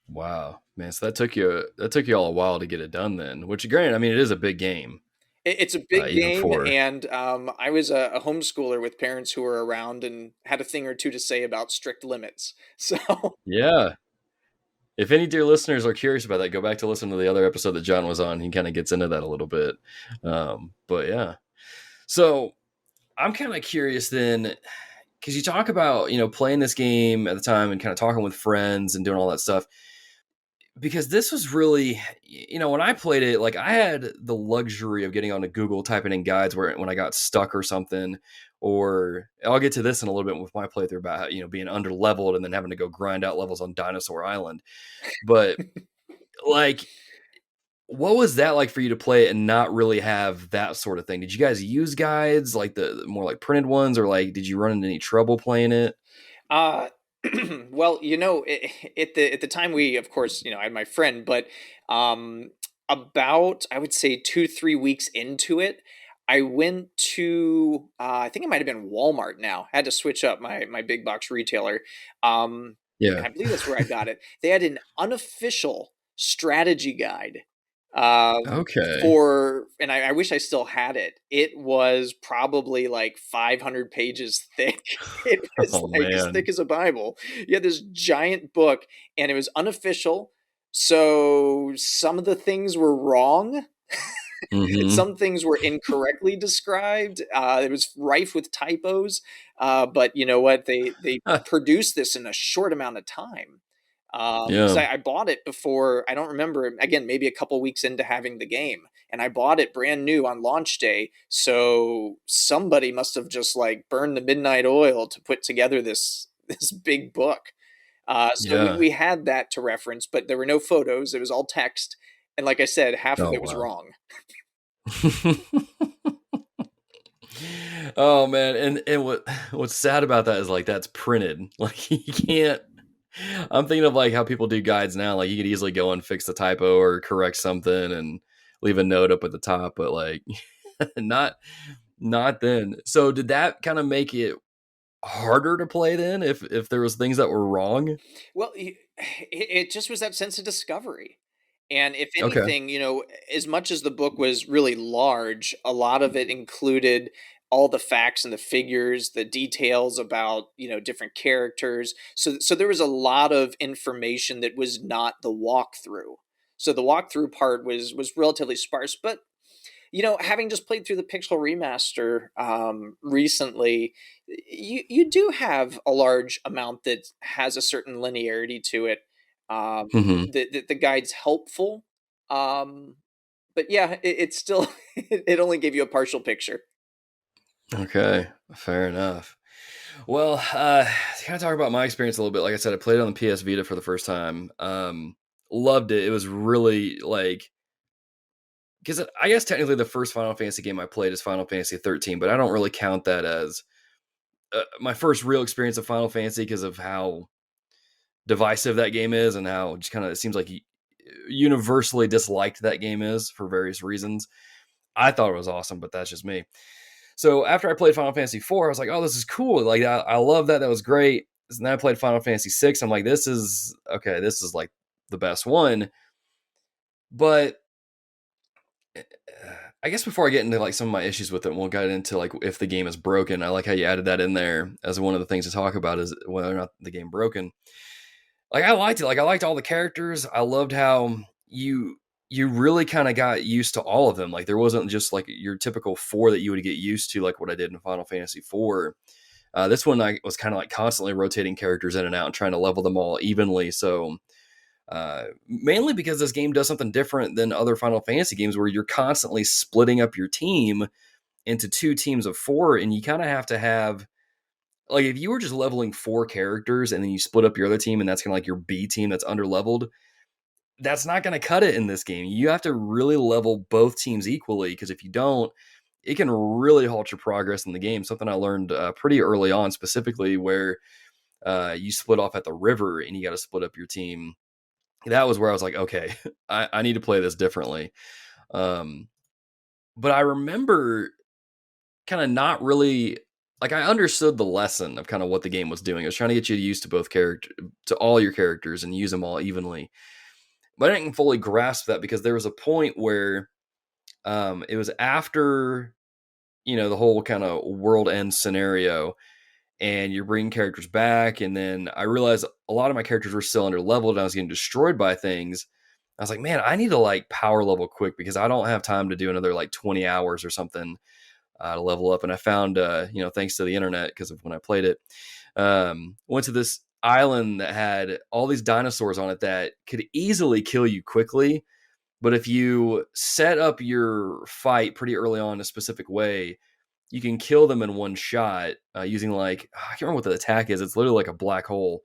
[SPEAKER 1] Wow, man. So that took you all a while to get it done then. Which, granted, I mean, it is a big game,
[SPEAKER 2] It's a big
[SPEAKER 1] even
[SPEAKER 2] game,
[SPEAKER 1] for
[SPEAKER 2] and I was a homeschooler with parents who were around and had a thing or two to say about strict limits. So
[SPEAKER 1] yeah. If any dear listeners are curious about that, go back to listen to the other episode that John was on. He kind of gets into that a little bit. But yeah. So I'm kind of curious then, because you talk about, playing this game at the time and kind of talking with friends and doing all that stuff. Because this was really, when I played it, like I had the luxury of getting onto Google, typing in guides where when I got stuck or something, or I'll get to this in a little bit with my playthrough about, being under leveled and then having to go grind out levels on Dinosaur Island. But like, what was that like for you to play it and not really have that sort of thing? Did you guys use guides like the more like printed ones, or like did you run into any trouble playing it?
[SPEAKER 2] Uh, well, at the time we, of course, I had my friend, but um, about I would say 2 3 weeks into it, I went to I think it might have been Walmart. Now I had to switch up my big box retailer, and
[SPEAKER 1] Yeah.
[SPEAKER 2] I believe that's where I got it. They had an unofficial strategy guide um,
[SPEAKER 1] Okay.
[SPEAKER 2] for, and I wish I still had it. It was probably like 500 pages thick. It was
[SPEAKER 1] Oh
[SPEAKER 2] like as thick
[SPEAKER 1] man.
[SPEAKER 2] as a Bible. You had this giant book, and it was unofficial. So some of the things were wrong.
[SPEAKER 1] Mm-hmm.
[SPEAKER 2] Some things were incorrectly described. It was rife with typos. But you know what? They produced this in a short amount of time. Because
[SPEAKER 1] Yeah.
[SPEAKER 2] I bought it before, I don't remember, again, maybe a couple weeks into having the game, and I bought it brand new on launch day. So somebody must have just like burned the midnight oil to put together this big book. So we,
[SPEAKER 1] Yeah.
[SPEAKER 2] we had that to reference, but there were no photos. It was all text. And like I said, half of
[SPEAKER 1] Oh
[SPEAKER 2] it was
[SPEAKER 1] wow.
[SPEAKER 2] wrong.
[SPEAKER 1] Oh man, and what's sad about that is like that's printed. Like you can't. I'm thinking of like how people do guides now. Like you could easily go and fix the typo or correct something and leave a note up at the top, but like not not then. So did that kind of make it harder to play then if there was things that were wrong?
[SPEAKER 2] Well, it just was that sense of discovery. And if
[SPEAKER 1] Okay.
[SPEAKER 2] anything, as much as the book was really large, a lot of it included all the facts and the figures, the details about, different characters. So there was a lot of information that was not the walkthrough. So the walkthrough part was relatively sparse, but having just played through the Pixel remaster recently, you do have a large amount that has a certain linearity to it.
[SPEAKER 1] Hmm.
[SPEAKER 2] The guide's helpful, um, but yeah, it's still it only gave you a partial picture.
[SPEAKER 1] Okay. Fair enough. Well, to kind of talk about my experience a little bit. Like I said, I played it on the PS Vita for the first time. Loved it. It was really like because I guess technically the first Final Fantasy game I played is Final Fantasy 13, but I don't really count that as my first real experience of Final Fantasy because of how divisive that game is and how just kind of it seems like universally disliked that game is for various reasons. I thought it was awesome, but that's just me. So after I played Final Fantasy 4, I was like, "Oh, this is cool! Like, I love that. That was great." And then I played Final Fantasy 6. I'm like, "This is okay. This is like the best one." But I guess before I get into like some of my issues with it, we'll get into like if the game is broken. I like how you added that in there as one of the things to talk about is whether or not the game broken. Like I liked it. Like I liked all the characters. I loved how you really kind of got used to all of them. Like there wasn't just like your typical four that you would get used to, like what I did in Final Fantasy 4. This one I was kind of like constantly rotating characters in and out and trying to level them all evenly. So Mainly because this game does something different than other Final Fantasy games where you're constantly splitting up your team into two teams of four, and you kind of have to have, like, if you were just leveling four characters and then you split up your other team and that's kind of like your B team that's under leveled, that's not going to cut it in this game. You have to really level both teams equally, because if you don't, it can really halt your progress in the game. Something I learned pretty early on, specifically where you split off at the river and you got to split up your team. That was where I was like, okay, I need to play this differently. Um, but I remember kind of not really, like, I understood the lesson of kind of what the game was doing. It was trying to get you used to to all your characters and use them all evenly. But I didn't fully grasp that because there was a point where it was after, the whole kind of world end scenario, and you're bringing characters back. And then I realized a lot of my characters were still under leveled and I was getting destroyed by things. I was like, man, I need to like power level quick because I don't have time to do another like 20 hours or something to level up. And I found, thanks to the internet, because of when I played it, went to this island that had all these dinosaurs on it that could easily kill you quickly. But if you set up your fight pretty early on in a specific way, you can kill them in one shot using, like, I can't remember what the attack is. It's literally like a black hole.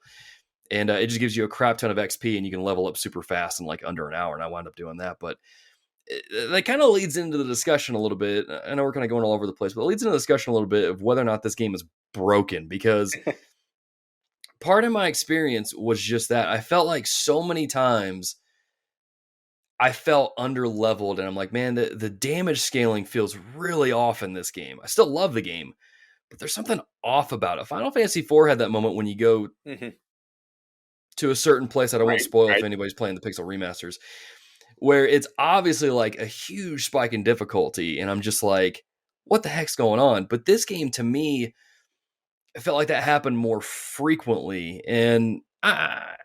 [SPEAKER 1] And it just gives you a crap ton of XP, and you can level up super fast in like under an hour. And I wound up doing that. But that kind of leads into the discussion a little bit. I know we're kind of going all over the place, but it leads into the discussion a little bit of whether or not this game is broken, because part of my experience was just that I felt like so many times I felt under leveled, and I'm like, man, the damage scaling feels really off in this game. I still love the game, but there's something off about it. Final Fantasy IV had that moment when you go
[SPEAKER 2] Mhm.
[SPEAKER 1] to a certain place that I won't
[SPEAKER 2] Right,
[SPEAKER 1] spoil if
[SPEAKER 2] right.
[SPEAKER 1] anybody's playing the Pixel remasters, where it's obviously like a huge spike in difficulty, and I'm just like, what the heck's going on? But this game, to me, I felt like that happened more frequently, and I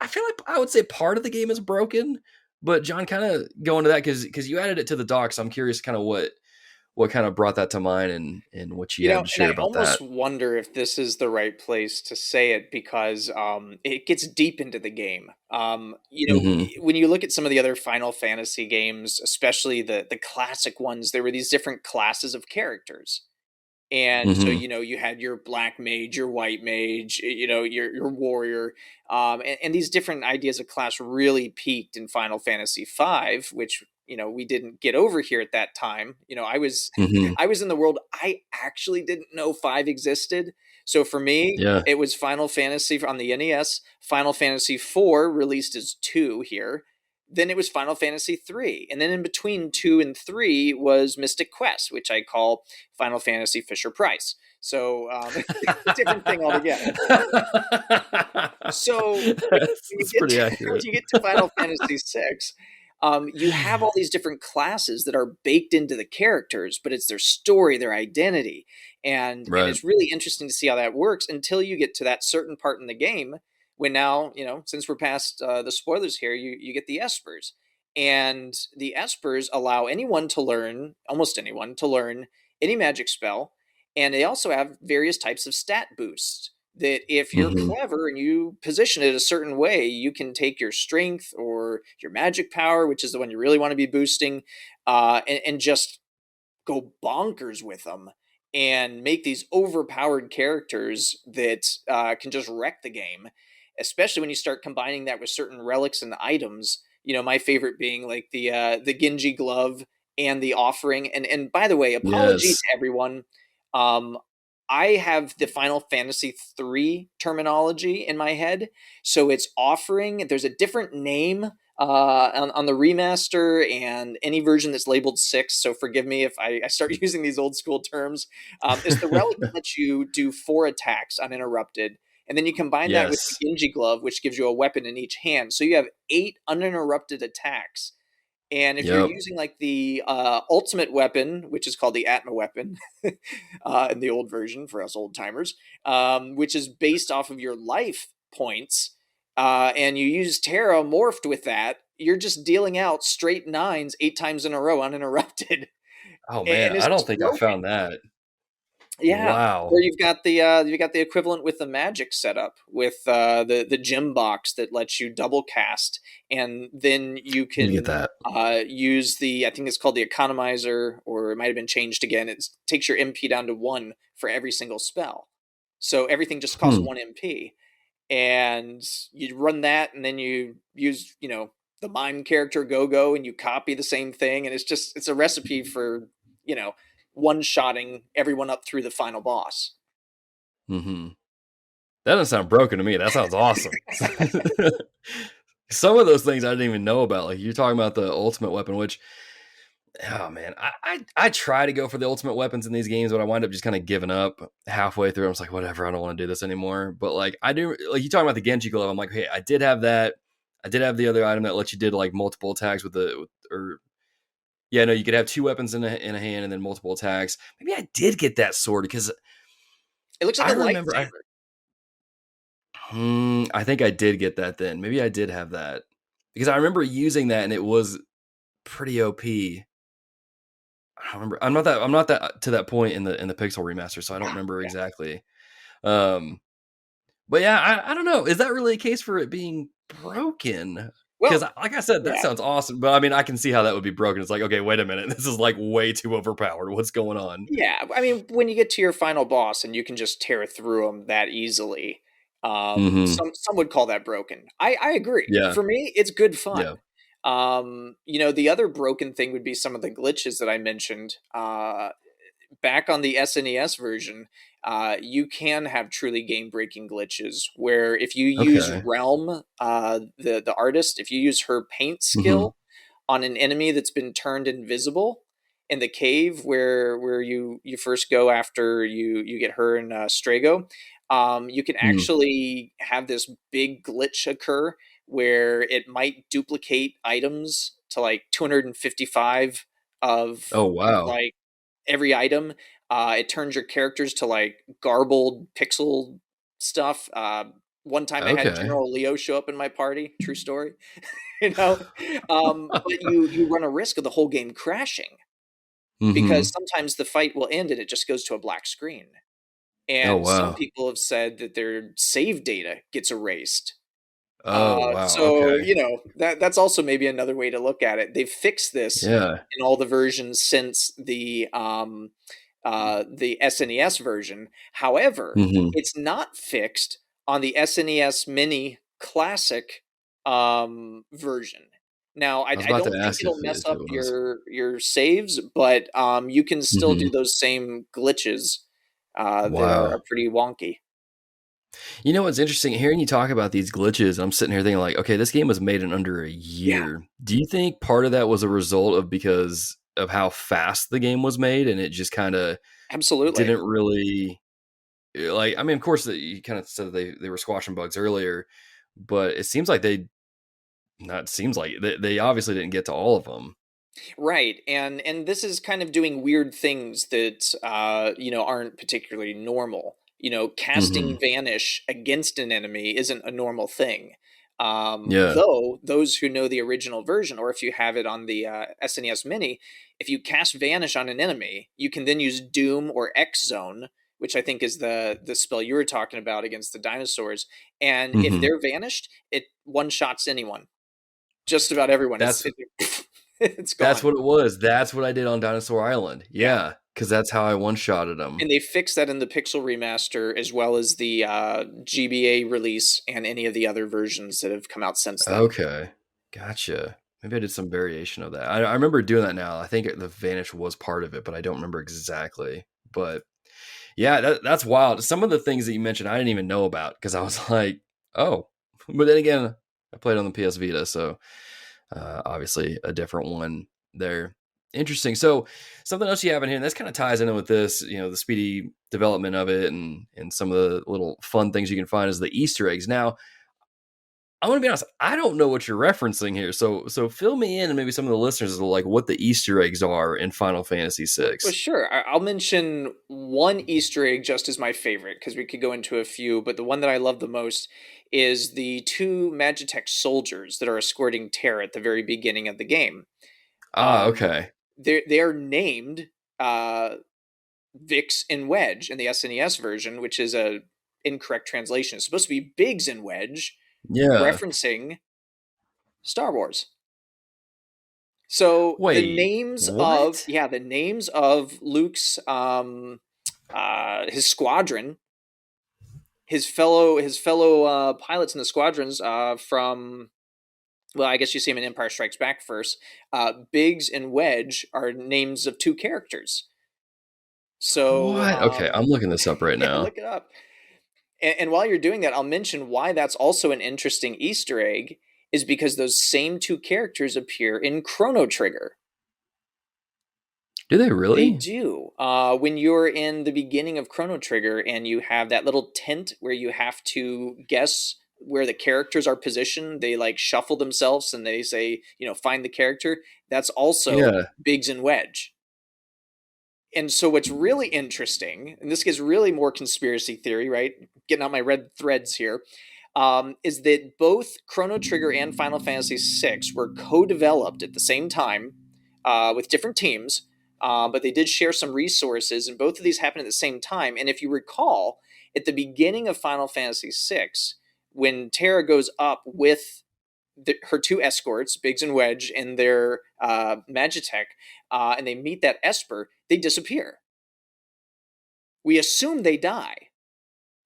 [SPEAKER 1] feel like I would say part of the game is broken. But John, kind of go into that because you added it to the doc, so I'm curious kind of what kind of brought that to mind, and what you have to
[SPEAKER 2] And
[SPEAKER 1] share
[SPEAKER 2] I
[SPEAKER 1] about that.
[SPEAKER 2] almost wonder if this is the right place to say it because it gets deep into the game.
[SPEAKER 1] Hmm.
[SPEAKER 2] When you look at some of the other Final Fantasy games, especially the classic ones, there were these different classes of characters. And so,
[SPEAKER 1] Hmm.
[SPEAKER 2] you had your black mage, your white mage, your warrior, and these different ideas of class really peaked in Final Fantasy V, which we didn't get over here at that time. I was
[SPEAKER 1] Hmm.
[SPEAKER 2] I was in the world I actually didn't know five existed. So for me,
[SPEAKER 1] Yeah.
[SPEAKER 2] it was Final Fantasy on the NES, Final Fantasy IV released as two here. Then it was Final Fantasy III. And then in between two and three was Mystic Quest, which I call Final Fantasy Fisher Price. So different thing altogether. So when you
[SPEAKER 1] That's
[SPEAKER 2] get
[SPEAKER 1] pretty
[SPEAKER 2] to, when
[SPEAKER 1] accurate.
[SPEAKER 2] you get to Final Fantasy VI, you have all these different classes that are baked into the characters, but it's their story, their identity, and
[SPEAKER 1] Right.
[SPEAKER 2] it's really interesting to see how that works until you get to that certain part in the game when now since we're past the spoilers here, you get the espers, and the espers allow anyone to learn, almost anyone to learn any magic spell, and they also have various types of stat boosts that if you're
[SPEAKER 1] Hmm.
[SPEAKER 2] clever and you position it a certain way, you can take your strength or your magic power, which is the one you really want to be boosting, and just go bonkers with them and make these overpowered characters that can just wreck the game, especially when you start combining that with certain relics and items. My favorite being like the Genji glove and the offering. And by the way, apologies
[SPEAKER 1] Yes.
[SPEAKER 2] to everyone. Um, I have the Final Fantasy III terminology in my head, so it's offering. There's a different name on the remaster and any version that's labeled six. So forgive me if I start using these old school terms. It's the relic that lets you do four attacks uninterrupted. And then you combine that with the
[SPEAKER 1] Yes.
[SPEAKER 2] Genji glove, which gives you a weapon in each hand. So you have eight uninterrupted attacks. And if you're
[SPEAKER 1] Yep.
[SPEAKER 2] using like the ultimate weapon, which is called the Atma weapon in the old version for us old timers, which is based off of your life points, and you use Terra morphed with that, you're just dealing out straight nines eight times in a row uninterrupted.
[SPEAKER 1] Oh
[SPEAKER 2] And
[SPEAKER 1] man,
[SPEAKER 2] it's
[SPEAKER 1] I don't
[SPEAKER 2] just
[SPEAKER 1] think I
[SPEAKER 2] broken.
[SPEAKER 1] found that.
[SPEAKER 2] Yeah, or
[SPEAKER 1] Wow.
[SPEAKER 2] you've got the equivalent with the magic setup with the gem box that lets you double cast, and then you
[SPEAKER 1] Need to get
[SPEAKER 2] can
[SPEAKER 1] that.
[SPEAKER 2] use the, I think it's called the economizer, or it might have been changed again. It takes your MP down to one for every single spell, so everything just costs
[SPEAKER 1] Hmm.
[SPEAKER 2] one MP, and you run that, and then you use the mime character Go Go, and you copy the same thing, and it's a recipe for you know one-shotting everyone up through the final boss.
[SPEAKER 1] Hmm. That doesn't sound broken to me. That sounds awesome. Some of those things I didn't even know about. Like you're talking about the ultimate weapon, which, oh man, I try to go for the ultimate weapons in these games, but I wind up just kind of giving up halfway through. I was like, whatever, I don't want to do this anymore. But like I do, like you talking about the Genji glove. I'm like, hey, I did have that. I did have the other item that lets you did like multiple attacks or yeah, no, you could have two weapons in a hand and then multiple attacks. Maybe I did get that sword because
[SPEAKER 2] It looks like
[SPEAKER 1] I
[SPEAKER 2] a
[SPEAKER 1] remember
[SPEAKER 2] lightsaber.
[SPEAKER 1] I think I did get that then. Maybe I did have that because I remember using that and it was pretty OP. I don't remember. I'm not that to that point in the Pixel remaster, so I don't
[SPEAKER 2] Yeah,
[SPEAKER 1] remember
[SPEAKER 2] yeah.
[SPEAKER 1] exactly. Um, but yeah, I don't know. Is that really a case for it being broken? Because
[SPEAKER 2] Well,
[SPEAKER 1] like I said, that
[SPEAKER 2] yeah,
[SPEAKER 1] sounds awesome. But I mean, I can see how that would be broken. It's like, okay, wait a minute, this is like way too overpowered. What's going on?
[SPEAKER 2] yeah. I mean, when you get to your final boss and you can just tear through them that easily,
[SPEAKER 1] Hmm.
[SPEAKER 2] some would call that broken. I agree.
[SPEAKER 1] Yeah.
[SPEAKER 2] For me, it's good fun.
[SPEAKER 1] Yeah.
[SPEAKER 2] The other broken thing would be some of the glitches that I mentioned. Back on the SNES version, you can have truly game breaking glitches where if you use
[SPEAKER 1] Okay.
[SPEAKER 2] Realm, the artist, if you use her paint
[SPEAKER 1] Hmm.
[SPEAKER 2] skill on an enemy that's been turned invisible in the cave where you first go after you get her and Strago, you can
[SPEAKER 1] Hmm.
[SPEAKER 2] actually have this big glitch occur where it might duplicate items to like 255 of
[SPEAKER 1] Oh wow.
[SPEAKER 2] like every item. It turns your characters to like garbled pixel stuff. One time I had
[SPEAKER 1] Okay.
[SPEAKER 2] General Leo show up in my party. True story. you know, but you run a risk of the whole game crashing because
[SPEAKER 1] Hmm.
[SPEAKER 2] sometimes the fight will end and it just goes to a black screen.
[SPEAKER 1] Oh
[SPEAKER 2] And some
[SPEAKER 1] wow.
[SPEAKER 2] people have said that their save data gets erased.
[SPEAKER 1] Oh wow.
[SPEAKER 2] So
[SPEAKER 1] Okay.
[SPEAKER 2] that's also maybe another way to look at it. They've fixed this
[SPEAKER 1] Yeah.
[SPEAKER 2] in all the versions since the SNES version. However,
[SPEAKER 1] Hmm.
[SPEAKER 2] it's not fixed on the SNES Mini Classic version. Now,
[SPEAKER 1] I was
[SPEAKER 2] I
[SPEAKER 1] about to
[SPEAKER 2] don't think
[SPEAKER 1] ask
[SPEAKER 2] it'll mess
[SPEAKER 1] if it
[SPEAKER 2] up
[SPEAKER 1] was.
[SPEAKER 2] your saves, but you can still do
[SPEAKER 1] Hmm.
[SPEAKER 2] those same glitches that are
[SPEAKER 1] Wow.
[SPEAKER 2] pretty wonky.
[SPEAKER 1] You know what's interesting? Hearing you talk about these glitches, I'm sitting here thinking like, okay, this game was made in under a
[SPEAKER 2] Yeah,
[SPEAKER 1] year. Do you think part of that was a result of because of how fast the game was made and it just kind of
[SPEAKER 2] absolutely.
[SPEAKER 1] didn't really like? I mean, of course, you kind of said they were squashing bugs earlier, but it seems like they not seems like they obviously didn't get to all of them.
[SPEAKER 2] Right, and this is kind of doing weird things that aren't particularly normal.
[SPEAKER 1] Hmm.
[SPEAKER 2] Casting vanish against an enemy isn't a normal thing.
[SPEAKER 1] Yeah.
[SPEAKER 2] Though those who know the original version, or if you have it on the SNES Mini, if you cast vanish on an enemy, you can then use Doom or X Zone, which I think is the spell you were talking about against the dinosaurs. And if
[SPEAKER 1] Hmm.
[SPEAKER 2] they're vanished, it one shots anyone, just about everyone.
[SPEAKER 1] That's
[SPEAKER 2] It's
[SPEAKER 1] that's
[SPEAKER 2] gone.
[SPEAKER 1] what it was. That's what I did on Dinosaur Island.
[SPEAKER 2] Yeah.
[SPEAKER 1] Yeah, because that's how I one shotted them.
[SPEAKER 2] And they fixed that in the Pixel remaster as well as the GBA release and any of the other versions that have come out since then.
[SPEAKER 1] Okay. Gotcha. Maybe I did some variation of that. I remember doing that now. I think the Vanish was part of it, but I don't remember exactly. But yeah, that's wild. Some of the things that you mentioned, I didn't even know about because I was like, oh. But then again, I played on the PS Vita, so obviously a different one there. Interesting. So something else you have in here, and this kind of ties in with this, the speedy development of it and some of the little fun things you can find is the Easter eggs. Now, I want to be honest. I don't know what you're referencing here, so fill me in, and maybe some of the listeners will like what the Easter eggs are in Final Fantasy
[SPEAKER 2] Well,
[SPEAKER 1] VI.
[SPEAKER 2] sure. I'll mention one Easter egg just as my favorite because we could go into a few, but the one that I love the most is the two Magitech soldiers that are escorting Terra at the very beginning of the game.
[SPEAKER 1] Ah,
[SPEAKER 2] Um,
[SPEAKER 1] okay.
[SPEAKER 2] they are named. Uh, Vix and Wedge in the SNES version, which is a incorrect translation. It's supposed to be Biggs and Wedge,
[SPEAKER 1] Yeah.
[SPEAKER 2] referencing Star Wars. So
[SPEAKER 1] Wait, what?
[SPEAKER 2] the names of Luke's his squadron, his fellow pilots in the squadrons from, well, I guess you see him in Empire Strikes Back first. Biggs and Wedge are names of two characters. So
[SPEAKER 1] What? Okay, I'm looking this up right
[SPEAKER 2] yeah,
[SPEAKER 1] now.
[SPEAKER 2] look it up. And while you're doing that, I'll mention why that's also an interesting Easter egg is because those same two characters appear in Chrono Trigger.
[SPEAKER 1] Do they
[SPEAKER 2] They
[SPEAKER 1] really?
[SPEAKER 2] do. When you're in the beginning of Chrono Trigger and you have that little tent where you have to guess where the characters are positioned, they like shuffle themselves and they say, find the character. That's also
[SPEAKER 1] Yeah.
[SPEAKER 2] Biggs and Wedge. And so what's really interesting, and this gets really more conspiracy theory, right? Getting out my red threads here, is that both Chrono Trigger and Final Fantasy VI were co-developed at the same time with different teams, but they did share some resources, and both of these happened at the same time. And if you recall, at the beginning of Final Fantasy VI, when Terra goes up with her two escorts, Biggs and Wedge, and their Magitech, and they meet that Esper, they disappear. We assume they die.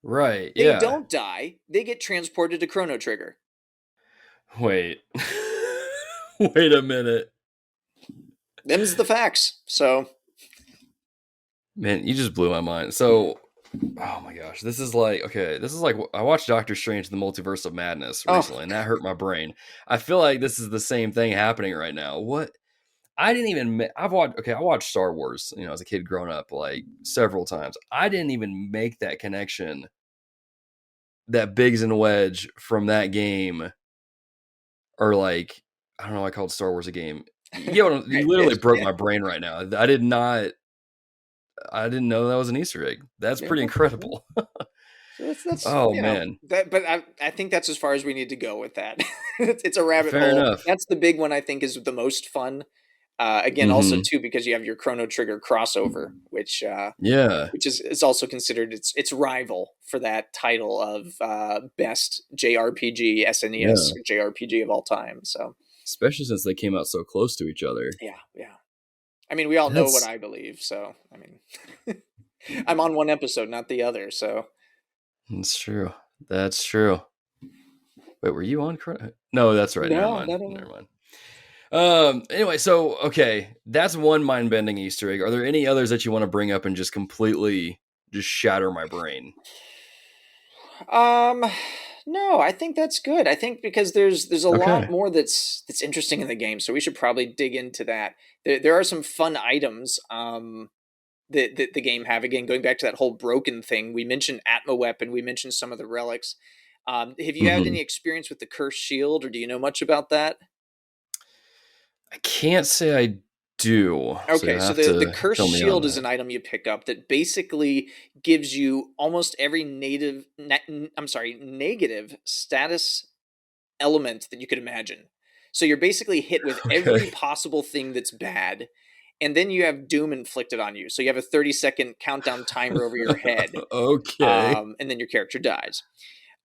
[SPEAKER 1] Right.
[SPEAKER 2] They
[SPEAKER 1] Yeah.
[SPEAKER 2] don't die. They get transported to Chrono Trigger.
[SPEAKER 1] Wait. Wait a minute.
[SPEAKER 2] Them's the facts. So
[SPEAKER 1] Man, you just blew my mind. So, oh my gosh, this is like, okay, this is like, I watched Doctor Strange: The Multiverse of Madness
[SPEAKER 2] oh,
[SPEAKER 1] recently, and that hurt my brain. I feel like this is the same thing happening right now. What? I didn't even, I've watched, okay, I watched Star Wars, as a kid growing up, like several times. I didn't even make that connection that Biggs and Wedge from that game are like, I don't know, I called Star Wars a game. You literally broke my brain right now. I didn't know that was an Easter egg. That's
[SPEAKER 2] yeah,
[SPEAKER 1] pretty
[SPEAKER 2] yeah.
[SPEAKER 1] incredible.
[SPEAKER 2] So that's
[SPEAKER 1] Oh man,
[SPEAKER 2] that. But I think that's as far as we need to go with that. It's a rabbit
[SPEAKER 1] fair
[SPEAKER 2] hole.
[SPEAKER 1] enough.
[SPEAKER 2] That's the big one I think is the most fun. Again, also
[SPEAKER 1] Hmm.
[SPEAKER 2] too because you have your Chrono Trigger crossover,
[SPEAKER 1] Yeah,
[SPEAKER 2] which is also considered its rival for that title of best JRPG SNES
[SPEAKER 1] yeah.
[SPEAKER 2] JRPG of all time. So
[SPEAKER 1] Especially since they came out so close to each other.
[SPEAKER 2] yeah, yeah. I mean, we all know what
[SPEAKER 1] That's
[SPEAKER 2] I believe. So I mean, I'm on one episode, not the other. So
[SPEAKER 1] that's true. That's true. Wait, were you on? No, that's right. Never
[SPEAKER 2] no,
[SPEAKER 1] mind.
[SPEAKER 2] no, no,
[SPEAKER 1] Never
[SPEAKER 2] no.
[SPEAKER 1] mind. Anyway, so okay, that's one mind-bending Easter egg. Are there any others that you want to bring up and just completely just shatter my brain?
[SPEAKER 2] Um, no, I think that's good. I think because there's a lot
[SPEAKER 1] Okay.
[SPEAKER 2] more that's interesting in the game, so we should probably dig into that. There are some fun items that the game have. Again, going back to that whole broken thing, we mentioned Atma Weapon, we mentioned some of the relics. Have you had
[SPEAKER 1] Hmm.
[SPEAKER 2] any experience with the Cursed Shield, or do you know much about that?
[SPEAKER 1] I can't say I do, so
[SPEAKER 2] Okay,
[SPEAKER 1] you'll
[SPEAKER 2] so
[SPEAKER 1] have
[SPEAKER 2] the
[SPEAKER 1] to
[SPEAKER 2] Cursed
[SPEAKER 1] fill me on
[SPEAKER 2] Shield is
[SPEAKER 1] that.
[SPEAKER 2] an item you pick up that basically gives you almost every negative status element that you could imagine. So you're basically hit with
[SPEAKER 1] Okay.
[SPEAKER 2] every possible thing that's bad, and then you have doom inflicted on you. So you have a 30-second countdown timer over your head,
[SPEAKER 1] Okay.
[SPEAKER 2] and then your character dies.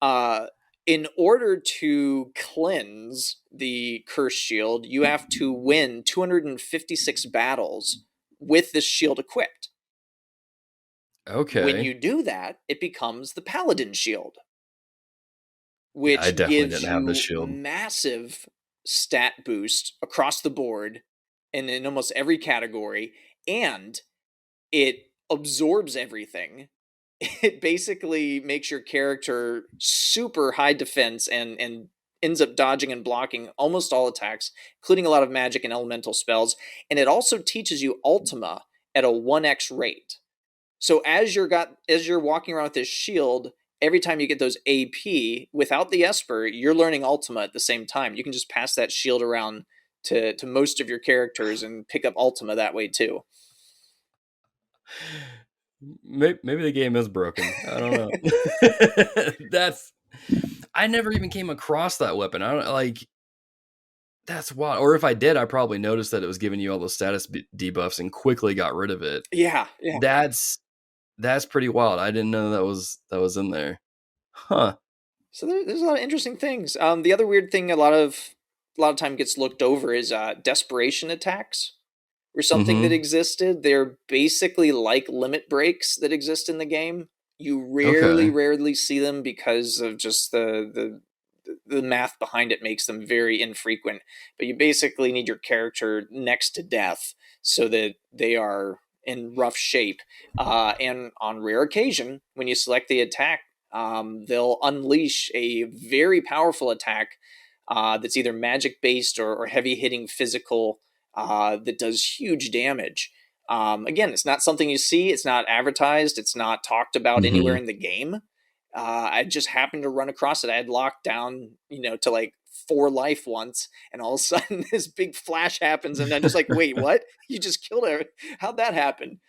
[SPEAKER 2] Uh, in order to cleanse the curse shield, you have to win 256 battles with this shield equipped. When
[SPEAKER 1] Okay.
[SPEAKER 2] you do that, it becomes the paladin shield,
[SPEAKER 1] Yeah, I
[SPEAKER 2] which
[SPEAKER 1] definitely
[SPEAKER 2] gives
[SPEAKER 1] didn't have the
[SPEAKER 2] you
[SPEAKER 1] shield.
[SPEAKER 2] massive stat boost across the board and in almost every category, and it absorbs everything. It basically makes your character super high defense and ends up dodging and blocking almost all attacks, including a lot of magic and elemental spells. And it also teaches you Ultima at a 1x rate. So as you're walking around with this shield, every time you get those AP without the Esper, you're learning Ultima at the same time. You can just pass that shield around to most of your characters and pick up Ultima that way too.
[SPEAKER 1] Maybe the game is broken. I don't know. That's I never even came across that weapon. I don't like. That's wild. Or if I did, I probably noticed that it was giving you all those status debuffs and quickly got rid of it.
[SPEAKER 2] Yeah, yeah.
[SPEAKER 1] That's pretty wild. I didn't know that was in there. Huh.
[SPEAKER 2] So there's a lot of interesting things. The other weird thing a lot of time gets looked over is desperation attacks or something that
[SPEAKER 1] Mm-hmm.
[SPEAKER 2] existed. They're basically like limit breaks that exist in the game. You rarely,
[SPEAKER 1] Okay.
[SPEAKER 2] rarely see them because of just the math behind it makes them very infrequent. But you basically need your character next to death so that they are in rough shape. And on rare occasion, when you select the attack, they'll unleash a very powerful attack that's either magic based or heavy hitting physical that does huge damage. Again, it's not something you see. It's not advertised. It's not talked about anywhere
[SPEAKER 1] Mm-hmm.
[SPEAKER 2] in the game. I just happened to run across it. I had locked down, to like 4 life once, and all of a sudden this big flash happens, and I'm just like, wait, what? You just killed her? How'd that happen?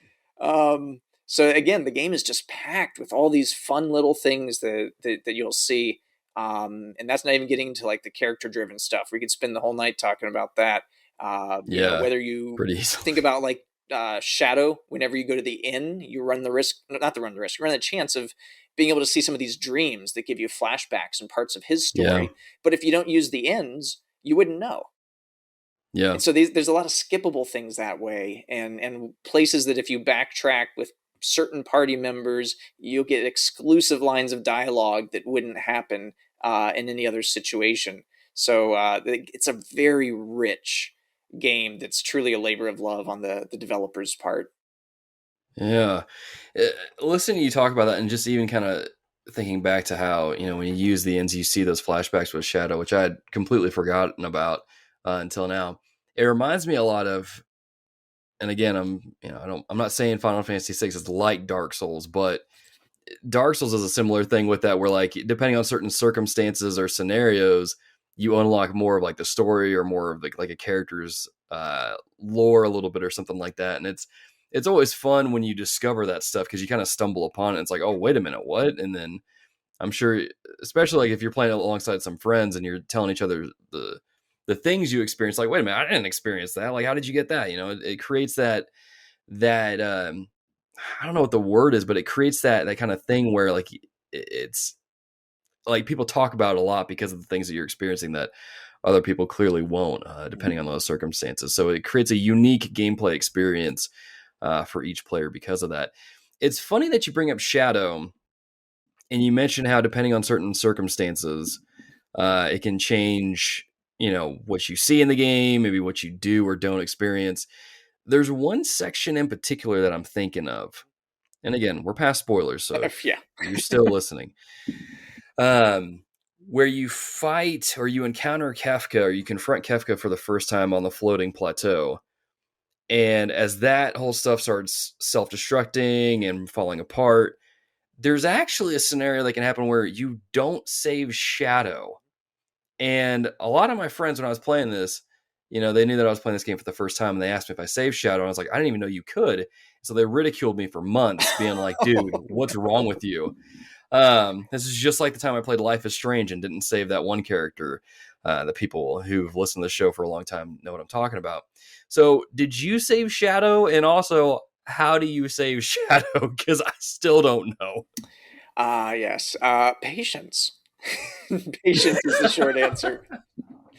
[SPEAKER 2] So again, the game is just packed with all these fun little things that you'll see. And that's not even getting into like the character driven stuff. We could spend the whole night talking about that.
[SPEAKER 1] Yeah.
[SPEAKER 2] Whether you
[SPEAKER 1] Pretty
[SPEAKER 2] think
[SPEAKER 1] easily.
[SPEAKER 2] about like shadow, whenever you go to the inn, you run the risk, not to run the risk, you run the chance of being able to see some of these dreams that give you flashbacks and parts of his
[SPEAKER 1] Yeah.
[SPEAKER 2] story. But if you don't use the ends, you wouldn't know.
[SPEAKER 1] Yeah.
[SPEAKER 2] And so there's a lot of skippable things that way, and places that if you backtrack with certain party members, you'll get exclusive lines of dialogue that wouldn't happen in any other situation. So it's a very rich game that's truly a labor of love on the developer's part.
[SPEAKER 1] Yeah. Uh, Listening to you talk about that and just even kind of thinking back to how, when you use the ends, you see those flashbacks with Shadow, which I had completely forgotten about until now. It reminds me a lot of, and again, I'm not saying Final Fantasy VI is like Dark Souls, but Dark Souls is a similar thing with that, where like depending on certain circumstances or scenarios, you unlock more of like the story or more of like a character's lore a little bit or something like that, and it's always fun when you discover that stuff because you kind of stumble upon it. It's like, oh, wait a minute, what? And then I'm sure, especially like if you're playing alongside some friends and you're telling each other the things you experience, like, wait a minute, I didn't experience that. Like, how did you get that? It creates that I don't know what the word is, but it creates that kind of thing where like it's like people talk about it a lot because of the things that you're experiencing that other people clearly won't, depending on those circumstances. So it creates a unique gameplay experience for each player because of that. It's funny that you bring up Shadow and you mentioned how depending on certain circumstances, it can change, what you see in the game, maybe what you do or don't experience. There's one section in particular that I'm thinking of, and again, we're past spoilers, so
[SPEAKER 2] Yeah.
[SPEAKER 1] if you're still listening, um, where you fight or you encounter Kefka or you confront Kefka for the first time on the floating plateau. And as that whole stuff starts self destructing and falling apart, there's actually a scenario that can happen where you don't save Shadow. And a lot of my friends, when I was playing this, they knew that I was playing this game for the first time and they asked me if I saved Shadow. And I was like, I didn't even know you could. So they ridiculed me for months, being like, dude, what's wrong with you? This is just like the time I played Life is Strange and didn't save that one character. The people who've listened to the show for a long time know what I'm talking about. So, did you save Shadow? And also, how do you save Shadow? Because I still don't know.
[SPEAKER 2] Yes. Patience. Patience is the short answer.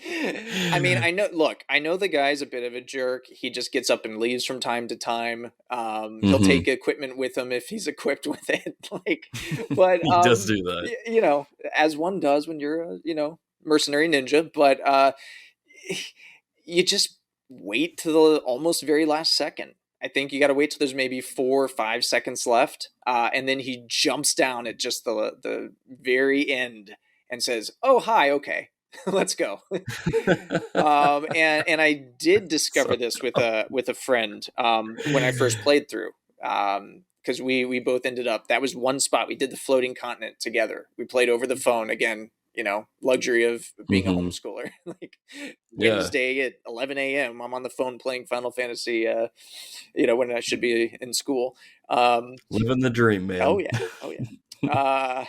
[SPEAKER 2] I mean, I know the guy's a bit of a jerk. He just gets up and leaves from time to time. He'll
[SPEAKER 1] Mm-hmm.
[SPEAKER 2] take equipment with him if he's equipped with it. But
[SPEAKER 1] He does do that.
[SPEAKER 2] as one does when you're a, mercenary ninja. But you just wait to the almost very last second. I think you got to wait till there's maybe 4 or 5 seconds left, and then he jumps down at just the very end and says, "Oh, hi, okay, let's go." And I did discover
[SPEAKER 1] So,
[SPEAKER 2] this with a friend when I first played through. Because we both ended up, that was one spot we did the floating continent together. We played over the phone again, luxury of being a
[SPEAKER 1] mm-hmm.
[SPEAKER 2] homeschooler. Like
[SPEAKER 1] Yeah,
[SPEAKER 2] Wednesday at 11 a.m. I'm on the phone playing Final Fantasy. When I should be in school.
[SPEAKER 1] living the dream,
[SPEAKER 2] Oh
[SPEAKER 1] man.
[SPEAKER 2] yeah, oh yeah.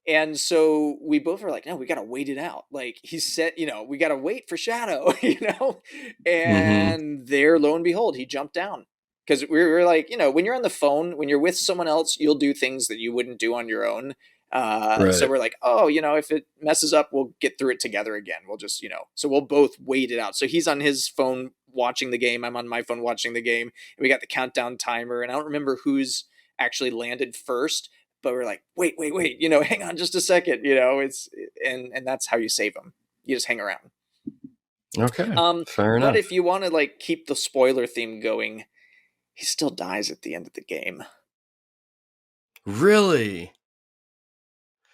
[SPEAKER 2] And so we both were like, no, we got to wait it out. Like he said, we got to wait for Shadow,
[SPEAKER 1] Mm-hmm.
[SPEAKER 2] and there, lo and behold, he jumped down. Because we were like, when you're on the phone, when you're with someone else, you'll do things that you wouldn't do on your own. So
[SPEAKER 1] Right.
[SPEAKER 2] we're like, oh, if it messes up, we'll get through it together again. We'll just, so we'll both wait it out. So he's on his phone watching the game. I'm on my phone watching the game. And we got the countdown timer. And I don't remember who's actually landed first, but we're like, wait, hang on just a second, it's, and that's how you save them. You just hang around.
[SPEAKER 1] Okay. Fair
[SPEAKER 2] But
[SPEAKER 1] enough.
[SPEAKER 2] if you want to like keep the spoiler theme going, he still dies at the end of the game.
[SPEAKER 1] Really?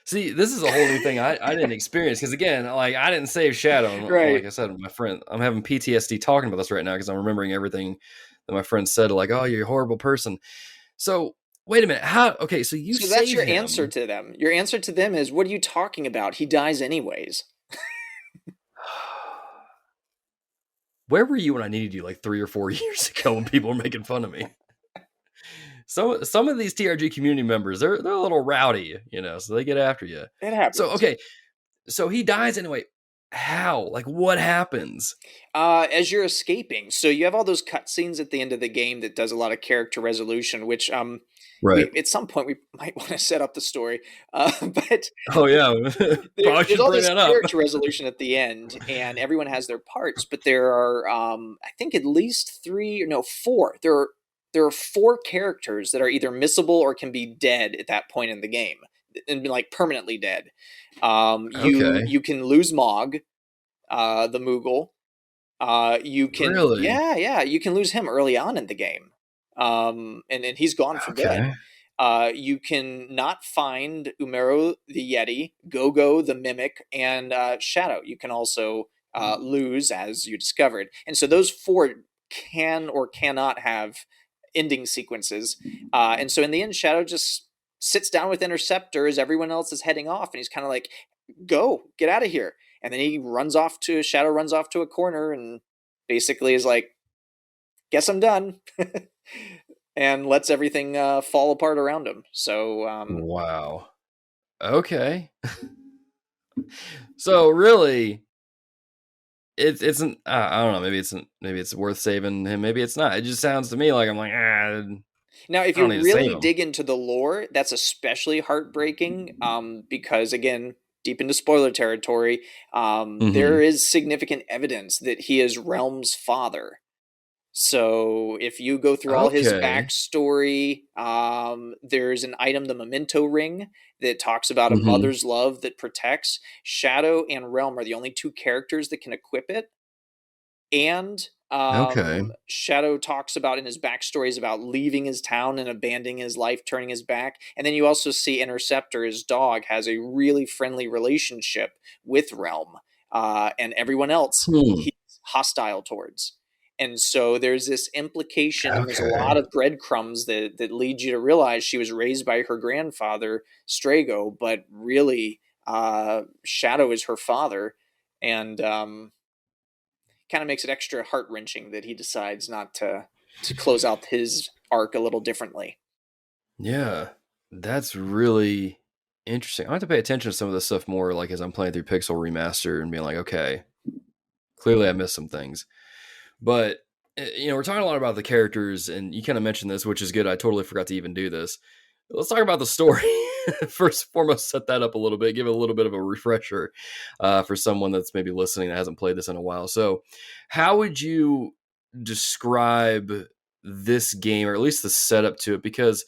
[SPEAKER 1] See, this is a whole new thing I didn't experience because again, like I didn't save Shadow. And
[SPEAKER 2] Right.
[SPEAKER 1] like I said, my friend, I'm having PTSD talking about this right now because I'm remembering everything that my friend said. Like, oh, you're a horrible person. So wait a minute. How? Okay, so you
[SPEAKER 2] So that's
[SPEAKER 1] save
[SPEAKER 2] your answer
[SPEAKER 1] him.
[SPEAKER 2] to them. Your answer to them is, what are you talking about? He dies anyways.
[SPEAKER 1] Where were you when I needed you like 3 or 4 years ago when people were making fun of me? Some of these TRG community members, they're a little rowdy, so they get after you.
[SPEAKER 2] It
[SPEAKER 1] So
[SPEAKER 2] happens.
[SPEAKER 1] okay, so he dies anyway. How? Like what happens?
[SPEAKER 2] As you're escaping, so you have all those cutscenes at the end of the game that does a lot of character resolution, which
[SPEAKER 1] Right.
[SPEAKER 2] we at some point we might want to set up the story, but
[SPEAKER 1] Oh yeah, probably
[SPEAKER 2] there's
[SPEAKER 1] should
[SPEAKER 2] all
[SPEAKER 1] bring
[SPEAKER 2] this
[SPEAKER 1] that up.
[SPEAKER 2] character resolution at the end, and everyone has their parts, but there are I think at least three or no four. There are four characters that are either missable or can be dead at that point in the game, and like permanently dead. You
[SPEAKER 1] Okay.
[SPEAKER 2] you can lose Mog, the Moogle. You can,
[SPEAKER 1] Really?
[SPEAKER 2] yeah, you can lose him early on in the game, and he's gone for good.
[SPEAKER 1] Okay.
[SPEAKER 2] You can not find Umero the Yeti, Gogo the Mimic, and Shadow. You can also lose, as you discovered. And so those four can or cannot have ending sequences. And so in the end, Shadow just sits down with Interceptor as everyone else is heading off, and he's kind of like, go, get out of here. And then Shadow runs off to a corner and basically is like, guess I'm done. And lets everything fall apart around him. So
[SPEAKER 1] Wow. Okay. So really, it's an I don't know. Maybe it's worth saving him. Maybe it's not. It just sounds to me like I'm like I
[SPEAKER 2] now, if
[SPEAKER 1] don't
[SPEAKER 2] you
[SPEAKER 1] need to save
[SPEAKER 2] really
[SPEAKER 1] him.
[SPEAKER 2] dig into the lore, that's especially heartbreaking because, again, deep into spoiler territory, there
[SPEAKER 1] Mm-hmm.
[SPEAKER 2] is significant evidence that he is Realm's father. So if you go through all his
[SPEAKER 1] Okay.
[SPEAKER 2] backstory, there's an item, the Memento Ring, that talks about a
[SPEAKER 1] Mm-hmm.
[SPEAKER 2] mother's love that protects. Shadow and Realm are the only two characters that can equip it. And
[SPEAKER 1] Okay.
[SPEAKER 2] Shadow talks about in his backstories about leaving his town and abandoning his life, turning his back. And then you also see Interceptor, his dog, has a really friendly relationship with Realm, and everyone else
[SPEAKER 1] Hmm.
[SPEAKER 2] he's hostile towards. And so there's this implication, and there's a lot
[SPEAKER 1] Okay.
[SPEAKER 2] of breadcrumbs that lead you to realize she was raised by her grandfather, Strago, but really, Shadow is her father. And kind of makes it extra heart wrenching that he decides not to close out his arc a little differently.
[SPEAKER 1] Yeah. That's really interesting. I have to pay attention to some of this stuff more, like as I'm playing through Pixel Remaster and being like, okay, clearly I missed some things. But we're talking a lot about the characters, and you kind of mentioned this, which is good. I totally forgot to even do this. Let's talk about the story. First and foremost, set that up a little bit, give it a little bit of a refresher for someone that's maybe listening that hasn't played this in a while. So, how would you describe this game, or at least the setup to it? Because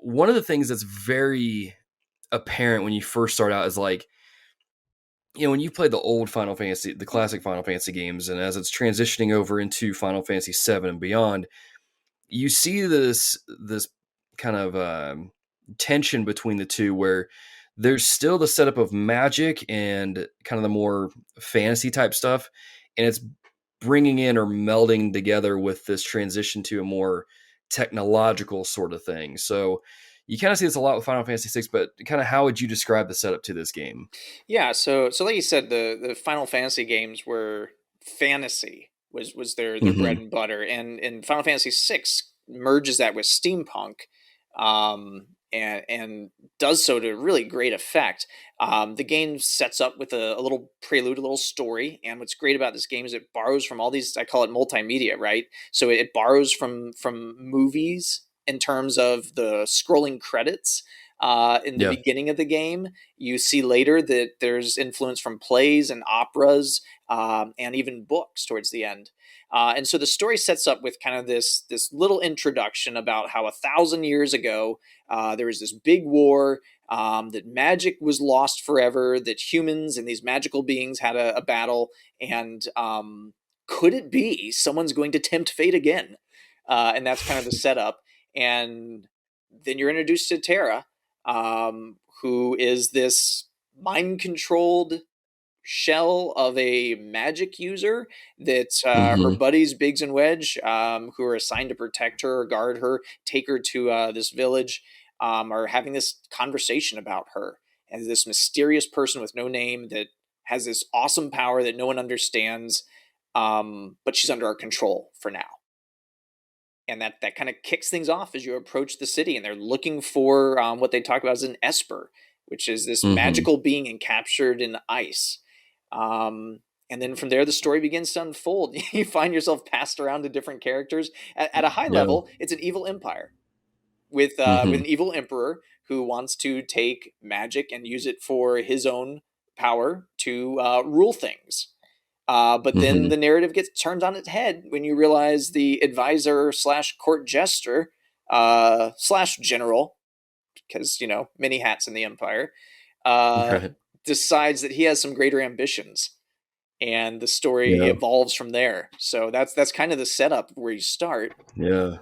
[SPEAKER 1] one of the things that's very apparent when you first start out is like, when you play the old Final Fantasy, the classic Final Fantasy games, and as it's transitioning over into Final Fantasy VII and beyond, you see this kind of tension between the two, where there's still the setup of magic and kind of the more fantasy type stuff, and it's bringing in or melding together with this transition to a more technological sort of thing. So you kind of see this a lot with Final Fantasy VI, but kind of how would you describe the setup to this game?
[SPEAKER 2] Yeah, so like you said, the Final Fantasy games were fantasy was their bread
[SPEAKER 1] Hmm.
[SPEAKER 2] and butter, and Final Fantasy VI merges that with steampunk. and does so to really great effect. The game sets up with a little prelude, a little story, and what's great about this game is it borrows from all these. I call it multimedia, right? So it borrows from movies in terms of the scrolling credits. In the
[SPEAKER 1] Yeah.
[SPEAKER 2] beginning of the game, you see later that there's influence from plays and operas, and even books towards the end. And so the story sets up with kind of this little introduction about how 1,000 years ago there was this big war, that magic was lost forever, that humans and these magical beings had a battle, and could it be someone's going to tempt fate again? And that's kind of the setup. And then you're introduced to Tara, who is this mind controlled shell of a magic user that her
[SPEAKER 1] Hmm.
[SPEAKER 2] buddies Biggs and Wedge, who are assigned to protect her or guard her, take her to this village, are having this conversation about her as this mysterious person with no name that has this awesome power that no one understands, but she's under our control for now. And that kind of kicks things off as you approach the city, and they're looking for what they talk about as an esper, which is this
[SPEAKER 1] Hmm.
[SPEAKER 2] magical being encaptured in ice. And then from there, the story begins to unfold. You find yourself passed around to different characters. At a high
[SPEAKER 1] Yeah.
[SPEAKER 2] level, it's an evil empire with
[SPEAKER 1] Hmm.
[SPEAKER 2] an evil emperor who wants to take magic and use it for his own power to rule things. But then
[SPEAKER 1] Hmm.
[SPEAKER 2] the narrative gets turned on its head when you realize the advisor slash court jester slash general, because many hats in the empire, uh,
[SPEAKER 1] Right.
[SPEAKER 2] decides that he has some greater ambitions, and the story
[SPEAKER 1] Yeah.
[SPEAKER 2] evolves from there. So that's kind of the setup where you start.
[SPEAKER 1] Yeah.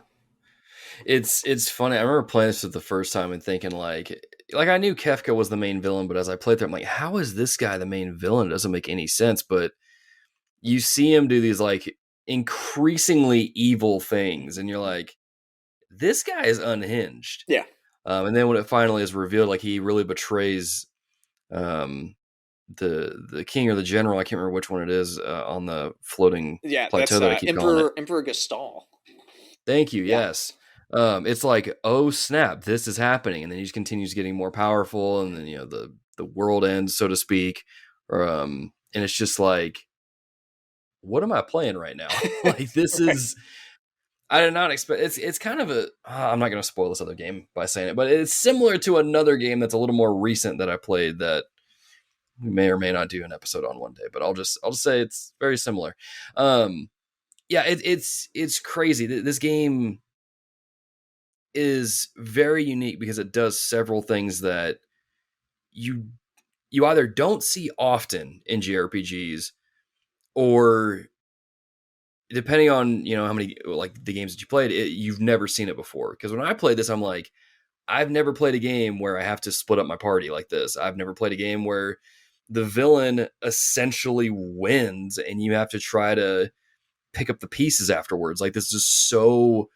[SPEAKER 1] It's funny. I remember playing this for the first time and thinking like I knew Kefka was the main villain, but as I played through, I'm like, how is this guy the main villain? It doesn't make any sense. But you see him do these like increasingly evil things, and you're like, this guy is unhinged.
[SPEAKER 2] Yeah,
[SPEAKER 1] And then when it finally is revealed, like he really betrays um, the king or the general. I can't remember which one it is on the floating
[SPEAKER 2] yeah,
[SPEAKER 1] plateau
[SPEAKER 2] that's
[SPEAKER 1] that I keep calling it.
[SPEAKER 2] Emperor Gastal.
[SPEAKER 1] Thank you.
[SPEAKER 2] Yeah,
[SPEAKER 1] Yes. It's like, oh snap, this is happening, and then he just continues getting more powerful, and then the world ends, so to speak. And it's just like, what am I playing right now? Like this
[SPEAKER 2] right.
[SPEAKER 1] is I did not expect. It's kind of a. I'm not going to spoil this other game by saying it, but it's similar to another game that's a little more recent that I played that we may or may not do an episode on one day. But I'll just say it's very similar. Um, yeah, it's crazy. This game is very unique because it does several things that you you either don't see often in JRPGs, or depending on how many like the games that you played, you've never seen it before. Because when I played this, I'm like, I've never played a game where I have to split up my party like this. I've never played a game where the villain essentially wins and you have to try to pick up the pieces afterwards. Like this is so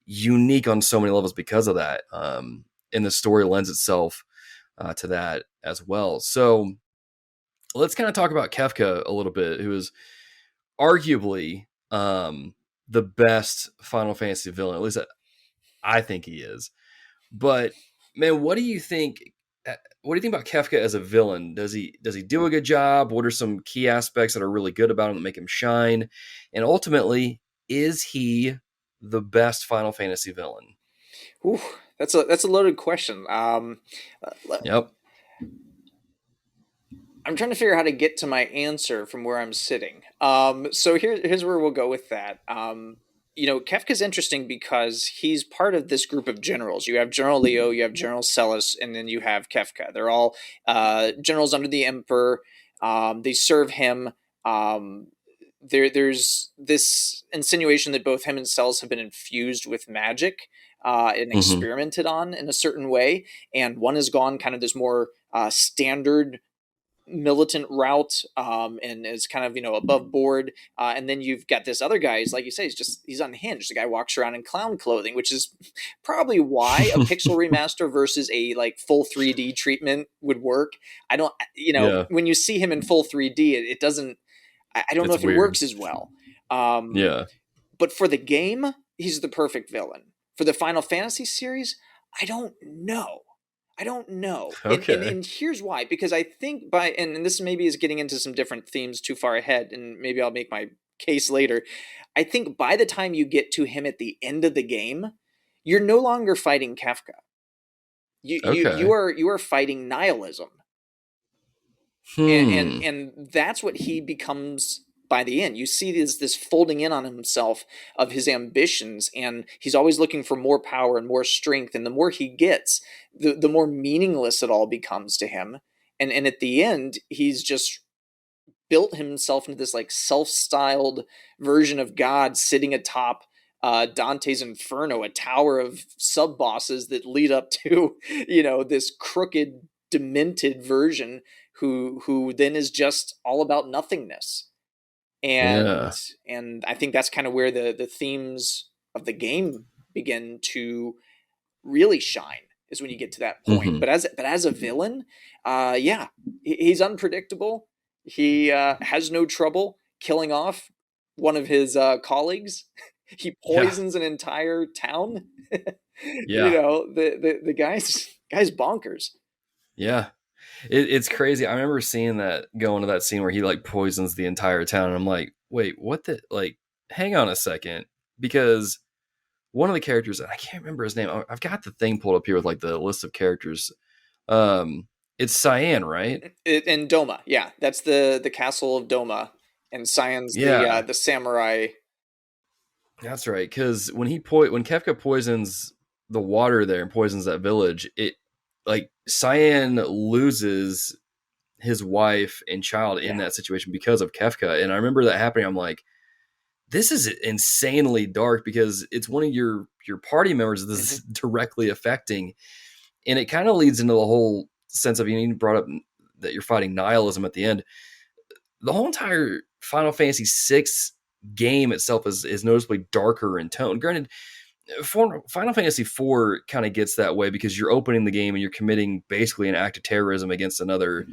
[SPEAKER 1] unique on so many levels because of that. And the story lends itself to that as well. So let's kind of talk about Kefka a little bit, who is arguably the best Final Fantasy villain. At least I think he is. But man, what do you think? What do you think about Kefka as a villain? Does he do a good job? What are some key aspects that are really good about him that make him shine? And ultimately, is he the best Final Fantasy villain?
[SPEAKER 2] Ooh, that's a loaded question.
[SPEAKER 1] Yep.
[SPEAKER 2] I'm trying to figure out how to get to my answer from where I'm sitting. So here's where we'll go with that. Kefka's interesting because he's part of this group of generals. You have General Leo, you have General Celis, and then you have Kefka. They're all generals under the Emperor. They serve him. Um, there's this insinuation that both him and Celis have been infused with magic and
[SPEAKER 1] Hmm.
[SPEAKER 2] experimented on in a certain way, and one has gone kind of this more standard militant route, and is kind of above board, and then you've got this other guy. He's like you say, he's unhinged. The guy walks around in clown clothing, which is probably why a pixel remaster versus a like full 3D treatment would work. I don't,
[SPEAKER 1] Yeah,
[SPEAKER 2] when you see him in full 3D, it doesn't. I don't know
[SPEAKER 1] it's
[SPEAKER 2] if it
[SPEAKER 1] weird.
[SPEAKER 2] works as well. um,
[SPEAKER 1] Yeah.
[SPEAKER 2] but for the game, he's the perfect villain. For the Final Fantasy series, I don't know. I don't know.
[SPEAKER 1] Okay.
[SPEAKER 2] And here's why. Because I think and this maybe is getting into some different themes too far ahead, and maybe I'll make my case later. I think by the time you get to him at the end of the game, you're no longer fighting Kafka.
[SPEAKER 1] Okay.
[SPEAKER 2] You are fighting nihilism.
[SPEAKER 1] Hmm.
[SPEAKER 2] And that's what he becomes by the end. You see this folding in on himself of his ambitions, and he's always looking for more power and more strength, and the more he gets, the more meaningless it all becomes to him. And at the end, he's just built himself into this like self-styled version of God sitting atop Dante's Inferno, a tower of sub bosses that lead up to, this crooked, demented version who then is just all about nothingness. And
[SPEAKER 1] Yeah.
[SPEAKER 2] and I think that's kind of where the themes of the game begin to really shine, is when you get to that point.
[SPEAKER 1] Hmm.
[SPEAKER 2] But as a villain, yeah, he's unpredictable. He has no trouble killing off one of his colleagues. He
[SPEAKER 1] Yeah.
[SPEAKER 2] poisons an entire town.
[SPEAKER 1] Yeah.
[SPEAKER 2] The guy's bonkers.
[SPEAKER 1] Yeah. It's crazy. I remember seeing that, going to that scene where he like poisons the entire town, and I'm like, wait, what the like? Hang on a second, because one of the characters, and I can't remember his name. I've got the thing pulled up here with like the list of characters. Um, it's Cyan, right?
[SPEAKER 2] And Doma, yeah, that's the castle of Doma, and Cyan's
[SPEAKER 1] Yeah,
[SPEAKER 2] the samurai.
[SPEAKER 1] that's right. Because when Kefka poisons the water there and poisons that village, it like Cyan loses his wife and child in
[SPEAKER 2] Yeah.
[SPEAKER 1] that situation because of Kefka. And I remember that happening. I'm like, this is insanely dark because it's one of your party members that this is
[SPEAKER 2] Mm-hmm.
[SPEAKER 1] directly affecting, and it kind of leads into the whole sense of, you brought up that you're fighting nihilism at the end. The whole entire Final Fantasy VI game itself is noticeably darker in tone. Granted, Final Fantasy IV kind of gets that way because you're opening the game and you're committing basically an act of terrorism against another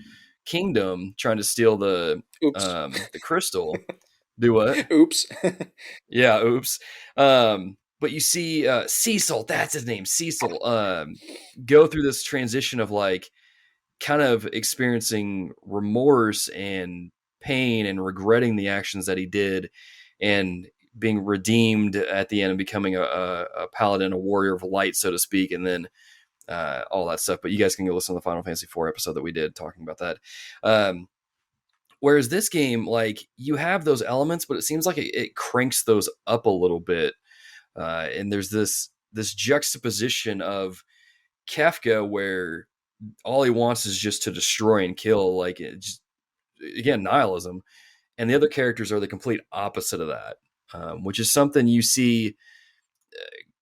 [SPEAKER 1] kingdom, trying to steal
[SPEAKER 2] Oops.
[SPEAKER 1] the crystal. Do what?
[SPEAKER 2] Oops.
[SPEAKER 1] Yeah, oops. But you see Cecil, that's his name, Cecil, go through this transition of like kind of experiencing remorse and pain and regretting the actions that he did, and being redeemed at the end and becoming a paladin, a warrior of light, so to speak, and then all that stuff. But you guys can go listen to the Final Fantasy IV episode that we did talking about that. Whereas this game, like, you have those elements, but it seems like it cranks those up a little bit. And there's this juxtaposition of Kefka where all he wants is just to destroy and kill, like, just, again, nihilism. And the other characters are the complete opposite of that, which is something you see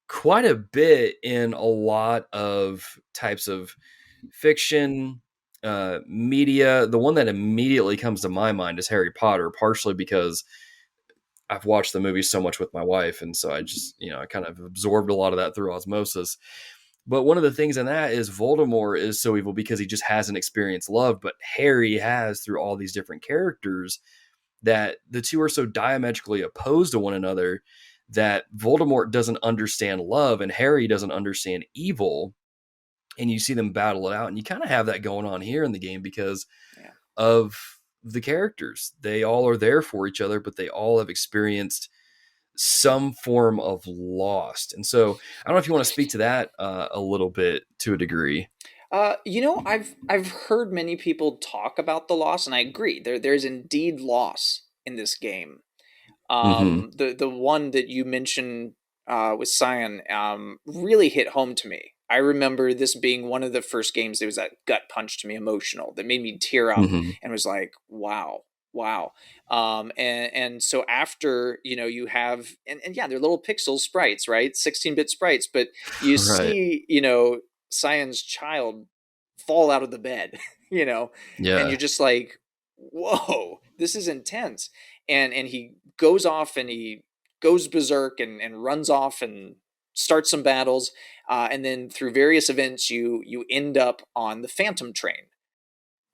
[SPEAKER 1] quite a bit in a lot of types of fiction, media. The one that immediately comes to my mind is Harry Potter, partially because I've watched the movie so much with my wife, and so I just, I kind of absorbed a lot of that through osmosis. But one of the things in that is Voldemort is so evil because he just hasn't experienced love, but Harry has through all these different characters, that the two are so diametrically opposed to one another that Voldemort doesn't understand love and Harry doesn't understand evil, and you see them battle it out. And you kind of have that going on here in the game because
[SPEAKER 2] Yeah.
[SPEAKER 1] of the characters. They all are there for each other, but they all have experienced some form of loss. And so I don't know if you want to speak to that a little bit to a degree.
[SPEAKER 2] I've heard many people talk about the loss, and I agree. There's indeed loss in this game.
[SPEAKER 1] Mm-hmm.
[SPEAKER 2] The one that you mentioned with Cyan really hit home to me. I remember this being one of the first games that was that gut punch to me, emotional, that made me tear up
[SPEAKER 1] Mm-hmm.
[SPEAKER 2] and was like, wow, wow. And so after, you have, and yeah, they're little pixel sprites, right? 16-bit sprites, but you
[SPEAKER 1] Right.
[SPEAKER 2] see, Cyan's child fall out of the bed, you know, and you're
[SPEAKER 1] Yeah.
[SPEAKER 2] just like, whoa, this is intense. And he goes off and he goes berserk and runs off and starts some battles. And then through various events, you end up on the Phantom Train,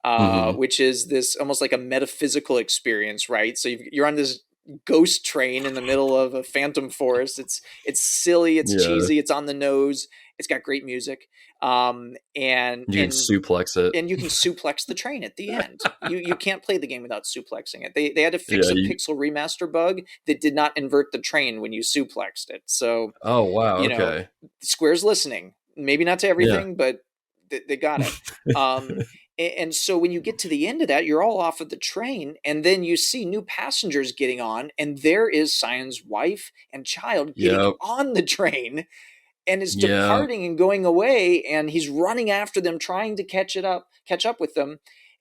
[SPEAKER 1] Mm-hmm.
[SPEAKER 2] which is this almost like a metaphysical experience, right? So you're on this ghost train in the middle of a phantom forest. It's silly, it's
[SPEAKER 1] Yeah.
[SPEAKER 2] cheesy, it's on the nose, It's got great music, um, and
[SPEAKER 1] You can
[SPEAKER 2] and
[SPEAKER 1] suplex it.
[SPEAKER 2] and you can suplex the train at the end. You can't play the game without suplexing it. They had to fix
[SPEAKER 1] Yeah.
[SPEAKER 2] a pixel remaster bug that did not invert the train when you suplexed it. So,
[SPEAKER 1] Oh wow.
[SPEAKER 2] you know,
[SPEAKER 1] Okay.
[SPEAKER 2] Square's listening. Maybe not to
[SPEAKER 1] Yeah.
[SPEAKER 2] everything, but they got it. Um, and so when you get to the end of that, you're all off of the train, and then you see new passengers getting on, and there is Cyan's wife and child getting
[SPEAKER 1] Yep.
[SPEAKER 2] on the train and is
[SPEAKER 1] Yeah.
[SPEAKER 2] departing and going away, and he's running after them, trying to catch up with them.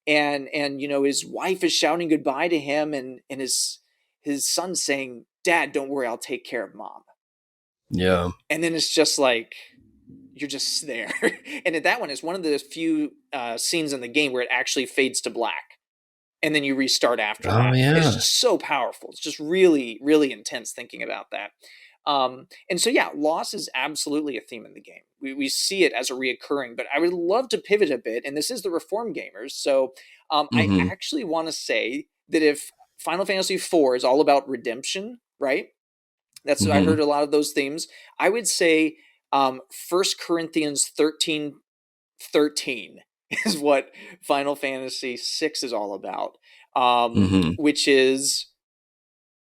[SPEAKER 2] And his wife is shouting goodbye to him, and his son saying, "Dad, don't worry, I'll take care of mom."
[SPEAKER 1] Yeah.
[SPEAKER 2] And then it's just like you're just there. And that one is one of the few scenes in the game where it actually fades to black, and then you restart after
[SPEAKER 1] Oh
[SPEAKER 2] that. It's
[SPEAKER 1] yeah.
[SPEAKER 2] just so powerful. It's just really, really intense thinking about that. And so, yeah, loss is absolutely a theme in the game. We see it as a reoccurring, but I would love to pivot a bit. And this is the Reform Gamers. So I
[SPEAKER 1] Mm-hmm.
[SPEAKER 2] actually want to say that if Final Fantasy IV is all about redemption, right? That's I
[SPEAKER 1] Mm-hmm.
[SPEAKER 2] heard a lot of those themes. I would say 1 Corinthians 13:13 is what Final Fantasy VI is all about,
[SPEAKER 1] Mm-hmm.
[SPEAKER 2] which is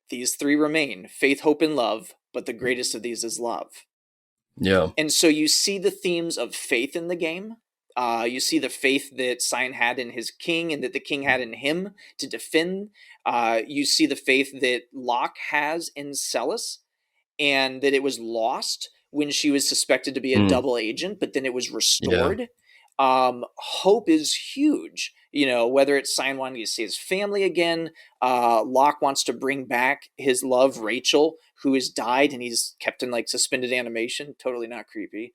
[SPEAKER 2] these three remain: faith, hope, and love, but the greatest of these is love.
[SPEAKER 1] Yeah.
[SPEAKER 2] And so you see the themes of faith in the game. You see the faith that Cyan had in his king and that the king had in him to defend. You see the faith that Locke has in Celis, and that it was lost when she was suspected to be a
[SPEAKER 1] Mm.
[SPEAKER 2] double agent, but then it was
[SPEAKER 1] Yeah.
[SPEAKER 2] restored. Hope is huge. Whether it's Cyan wanting to see his family again, Locke wants to bring back his love, Rachel, who has died and he's kept in like suspended animation. Totally not creepy.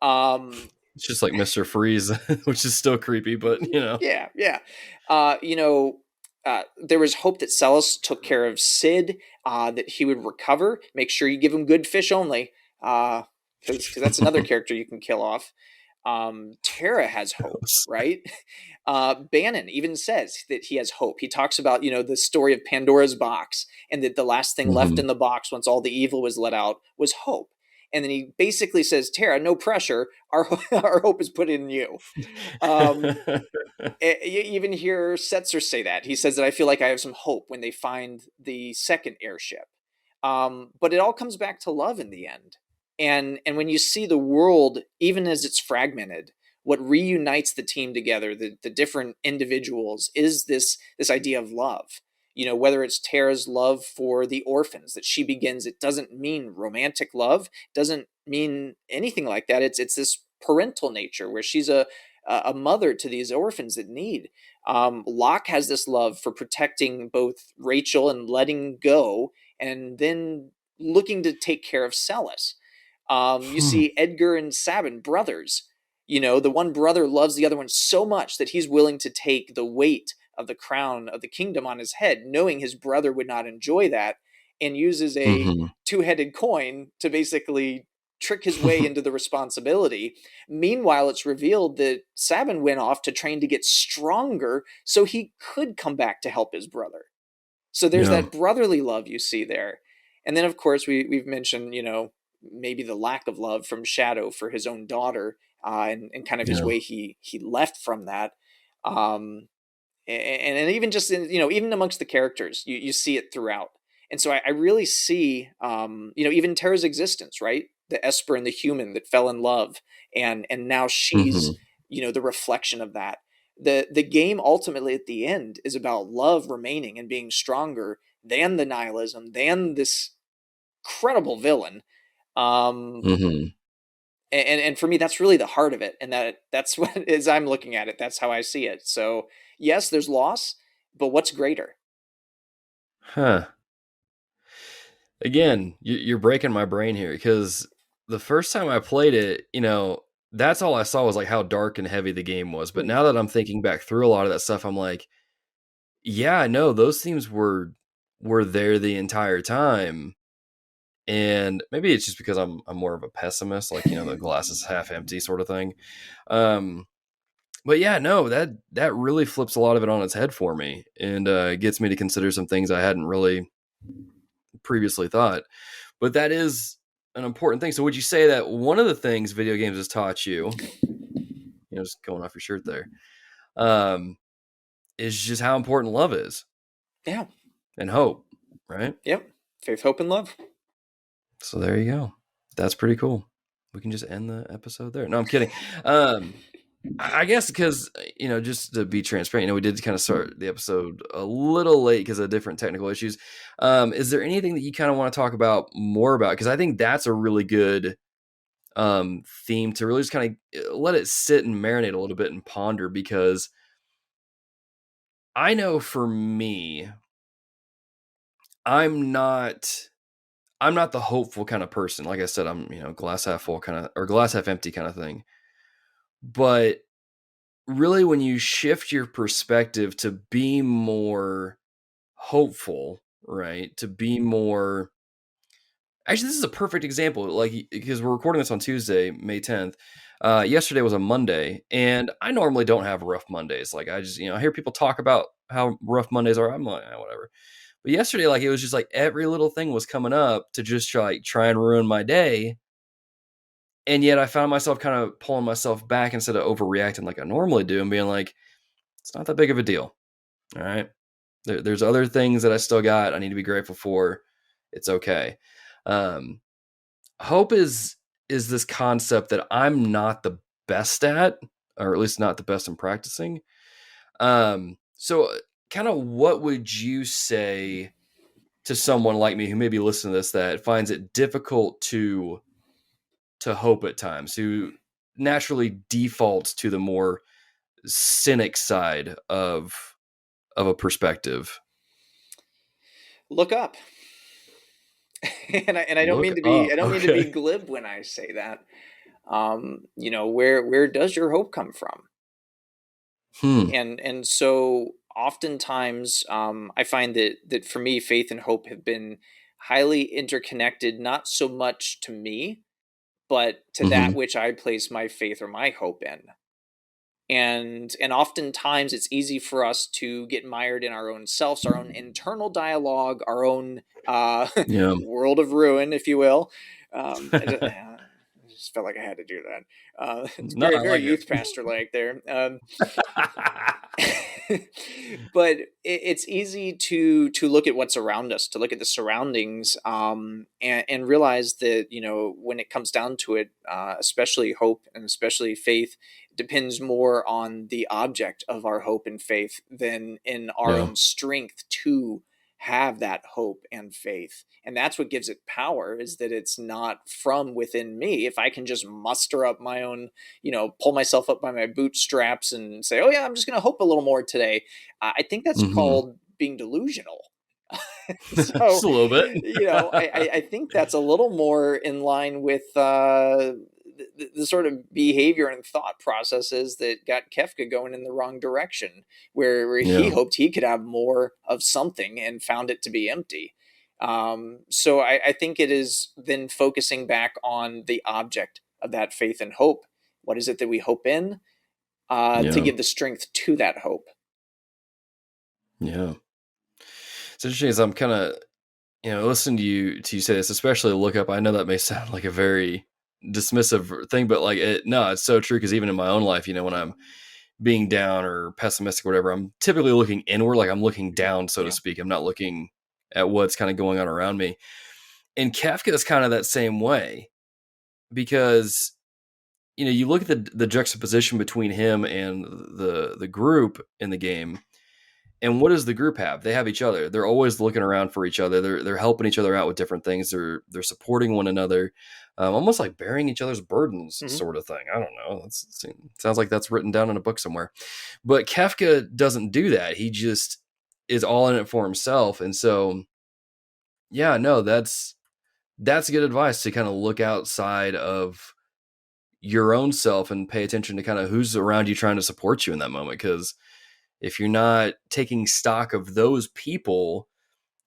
[SPEAKER 2] Um,
[SPEAKER 1] It's just like Mr. Freeze, which is still creepy, but
[SPEAKER 2] yeah, yeah. Uh, you know, there was hope that Celis took care of Sid, that he would recover. Make sure you give him good fish only, because that's another character you can kill off. Terra has hope, right? Bannon even says that he has hope. He talks about the story of Pandora's box, and that the last thing left
[SPEAKER 1] Mm-hmm.
[SPEAKER 2] in the box once all the evil was let out was hope. And then he basically says, Terra, no pressure. Our our hope is put in you. Um, you even hear Setzer say that. He says that I feel like I have some hope when they find the second airship. But it all comes back to love in the end. And when you see the world, even as it's fragmented, what reunites the team together, the different individuals, is this idea of love. Whether it's Tara's love for the orphans that she begins, it doesn't mean romantic love, doesn't mean anything like that. It's this parental nature where she's a mother to these orphans that need. Locke has this love for protecting both Rachel and letting go, and then looking to take care of Celis. You
[SPEAKER 1] Hmm.
[SPEAKER 2] see Edgar and Sabin, brothers. The one brother loves the other one so much that he's willing to take the weight of the crown of the kingdom on his head, knowing his brother would not enjoy that, and uses a
[SPEAKER 1] Mm-hmm.
[SPEAKER 2] two-headed coin to basically trick his way into the responsibility. Meanwhile, it's revealed that Sabin went off to train to get stronger so he could come back to help his brother. So there's
[SPEAKER 1] Yeah.
[SPEAKER 2] that brotherly love you see there. And then, of course, we've mentioned, maybe the lack of love from Shadow for his own daughter, and kind of his
[SPEAKER 1] Yeah.
[SPEAKER 2] way he left from that. Um, and even just even amongst the characters, you see it throughout. And so I really see even Terra's existence, right? The Esper and the human that fell in love, and now she's
[SPEAKER 1] Mm-hmm.
[SPEAKER 2] the reflection of that. The game ultimately at the end is about love remaining and being stronger than the nihilism, than this credible villain. um
[SPEAKER 1] Mm-hmm.
[SPEAKER 2] and for me, that's really the heart of it, and that's what, as I'm looking at it, that's how I see it. So yes, there's loss, but what's greater?
[SPEAKER 1] Huh. Again, you're breaking my brain here because the first time I played it, that's all I saw was like how dark and heavy the game was. But
[SPEAKER 2] Hmm.
[SPEAKER 1] now that I'm thinking back through a lot of that stuff, I'm like, yeah, no, those themes were there the entire time. And maybe it's just because I'm more of a pessimist, like the glass is half empty sort of thing. Um, but yeah, no, that really flips a lot of it on its head for me, and gets me to consider some things I hadn't really previously thought. But that is an important thing. So would you say that one of the things video games has taught you, just going off your shirt there, um, is just how important love is
[SPEAKER 2] Yeah.
[SPEAKER 1] and hope, right?
[SPEAKER 2] Yep. Faith, hope, and love.
[SPEAKER 1] So there you go. That's pretty cool. We can just end the episode there. No, I'm kidding. I guess because, just to be transparent, we did kind of start the episode a little late because of different technical issues. Is there anything that you kind of want to talk about more about? Because I think that's a really good theme to really just kind of let it sit and marinate a little bit and ponder, because I know for me, I'm not the hopeful kind of person. Like I said, I'm, glass half full kind of, or glass half empty kind of thing. But really, when you shift your perspective to be more hopeful, right? To be more, actually, this is a perfect example. Like, because we're recording this on Tuesday, May 10th. Yesterday was a Monday, and I normally don't have rough Mondays. Like, I just, I hear people talk about how rough Mondays are. I'm like, whatever. But yesterday, like, it was just like every little thing was coming up to just try and ruin my day. And yet I found myself kind of pulling myself back instead of overreacting like I normally do and being like, it's not that big of a deal. All right. There's other things that I still got. I need to be grateful for. It's okay. Hope is this concept that I'm not the best at, or at least not the best in practicing. So kind of what would you say to someone like me who may be listening to this that finds it difficult to hope at times, who naturally defaults to the more cynic side of a perspective?
[SPEAKER 2] Look up. And I don't
[SPEAKER 1] Look
[SPEAKER 2] mean to be
[SPEAKER 1] up.
[SPEAKER 2] I don't mean to be
[SPEAKER 1] Okay.
[SPEAKER 2] glib when I say that. Where does your hope come from?
[SPEAKER 1] Hmm.
[SPEAKER 2] And so oftentimes, I find that for me, faith and hope have been highly interconnected, not so much to me, but to that
[SPEAKER 1] Mm-hmm.
[SPEAKER 2] which I place my faith or my hope in. And oftentimes it's easy for us to get mired in our own selves, our own internal dialogue, our own
[SPEAKER 1] Yeah.
[SPEAKER 2] world of ruin, if you will. I just felt like I had to do that. It's
[SPEAKER 1] No,
[SPEAKER 2] very,
[SPEAKER 1] I
[SPEAKER 2] very
[SPEAKER 1] like it.
[SPEAKER 2] youth pastor like there. But it's easy to look at what's around us, to look at the surroundings, and realize that when it comes down to it, especially hope and especially faith, depends more on the object of our hope and faith than in our
[SPEAKER 1] Yeah.
[SPEAKER 2] own strength to have that hope and faith. And that's what gives it power, is that it's not from within me. If I can just muster up my own, pull myself up by my bootstraps and say, oh yeah, I'm just going to hope a little more today, I think that's
[SPEAKER 1] Mm-hmm.
[SPEAKER 2] called being delusional.
[SPEAKER 1] Just
[SPEAKER 2] So,
[SPEAKER 1] a little bit.
[SPEAKER 2] I think that's a little more in line with the sort of behavior and thought processes that got Kefka going in the wrong direction, where he
[SPEAKER 1] Yeah.
[SPEAKER 2] hoped he could have more of something and found it to be empty. So I think it is then focusing back on the object of that faith and hope. What is it that we hope in, to
[SPEAKER 1] Yeah.
[SPEAKER 2] give the strength to that hope?
[SPEAKER 1] Yeah. It's interesting as I'm kind of, listening to you say this, especially look up. I know that may sound like a very dismissive thing, but like no, it's so true. Because even in my own life, when I'm being down or pessimistic or whatever, I'm typically looking inward, like I'm looking down, so to
[SPEAKER 2] Yeah.
[SPEAKER 1] speak. I'm not looking at what's kind of going on around me. And Kafka is kind of that same way, because you look at the juxtaposition between him and the group in the game. And what does the group have? They have each other. They're always looking around for each other. They're helping each other out with different things. They're supporting one another, almost like bearing each other's burdens,
[SPEAKER 2] Hmm.
[SPEAKER 1] sort of thing. I don't know. Sounds like that's written down in a book somewhere. But Kafka doesn't do that. He just is all in it for himself. And so, yeah, no, that's good advice, to kind of look outside of your own self and pay attention to kind of who's around you trying to support you in that moment. Because if you're not taking stock of those people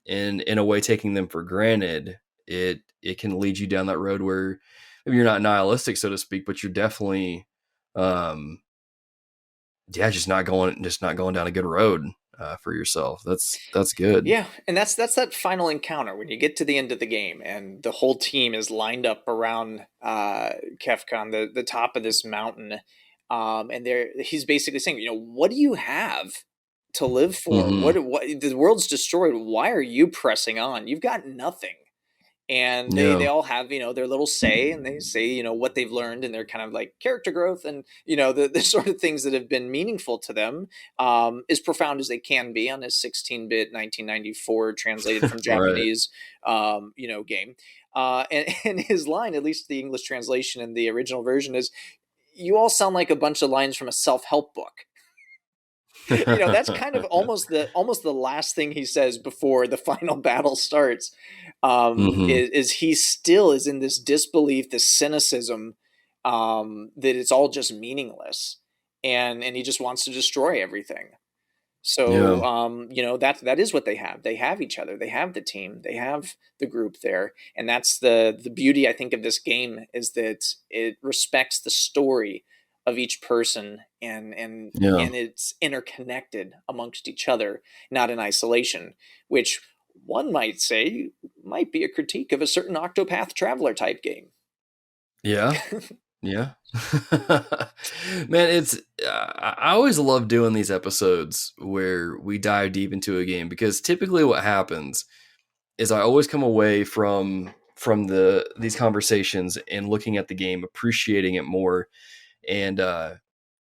[SPEAKER 1] and in a way taking them for granted, it can lead you down that road where maybe you're not nihilistic, so to speak, but you're definitely, yeah, just not going down a good road. for yourself. That's good.
[SPEAKER 2] Yeah, and that's that final encounter when you get to the end of the game and the whole team is lined up around Kefka on the top of this mountain, and he's basically saying, what do you have to live for?
[SPEAKER 1] Hmm.
[SPEAKER 2] What the world's destroyed? Why are you pressing on? You've got nothing. And they
[SPEAKER 1] Yeah.
[SPEAKER 2] all have their little say, and they say what they've learned and their kind of like character growth, and the sort of things that have been meaningful to them, as profound as they can be on a 16-bit 1994 translated from
[SPEAKER 1] Right.
[SPEAKER 2] Japanese game. And his line, at least the English translation and the original version, is, "You all sound like a bunch of lines from a self-help book." That's kind of almost the last thing he says before the final battle starts.
[SPEAKER 1] Hmm.
[SPEAKER 2] Is he still is in this disbelief, this cynicism, that it's all just meaningless, and he just wants to destroy everything.
[SPEAKER 1] Yeah.
[SPEAKER 2] So that is what they have. They have each other. They have the team. They have the group there, and that's the beauty, I think, of this game, is that it respects the story of each person,
[SPEAKER 1] Yeah.
[SPEAKER 2] and it's interconnected amongst each other, not in isolation, which one might say might be a critique of a certain Octopath Traveler type game.
[SPEAKER 1] Yeah. Yeah. Man, I always love doing these episodes where we dive deep into a game, because typically what happens is I always come away from these conversations and looking at the game, appreciating it more, and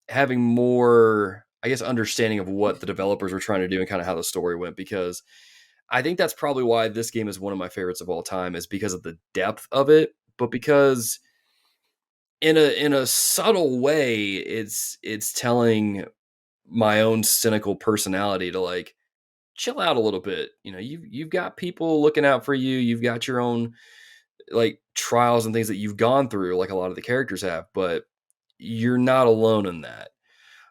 [SPEAKER 1] having more, I guess, understanding of what the developers were trying to do and kind of how the story went. Because I think that's probably why this game is one of my favorites of all time, is because of the depth of it, but because in a subtle way, it's telling my own cynical personality to like chill out a little bit. You've got people looking out for you. You've got your own like trials and things that you've gone through, like a lot of the characters have, but you're not alone in that.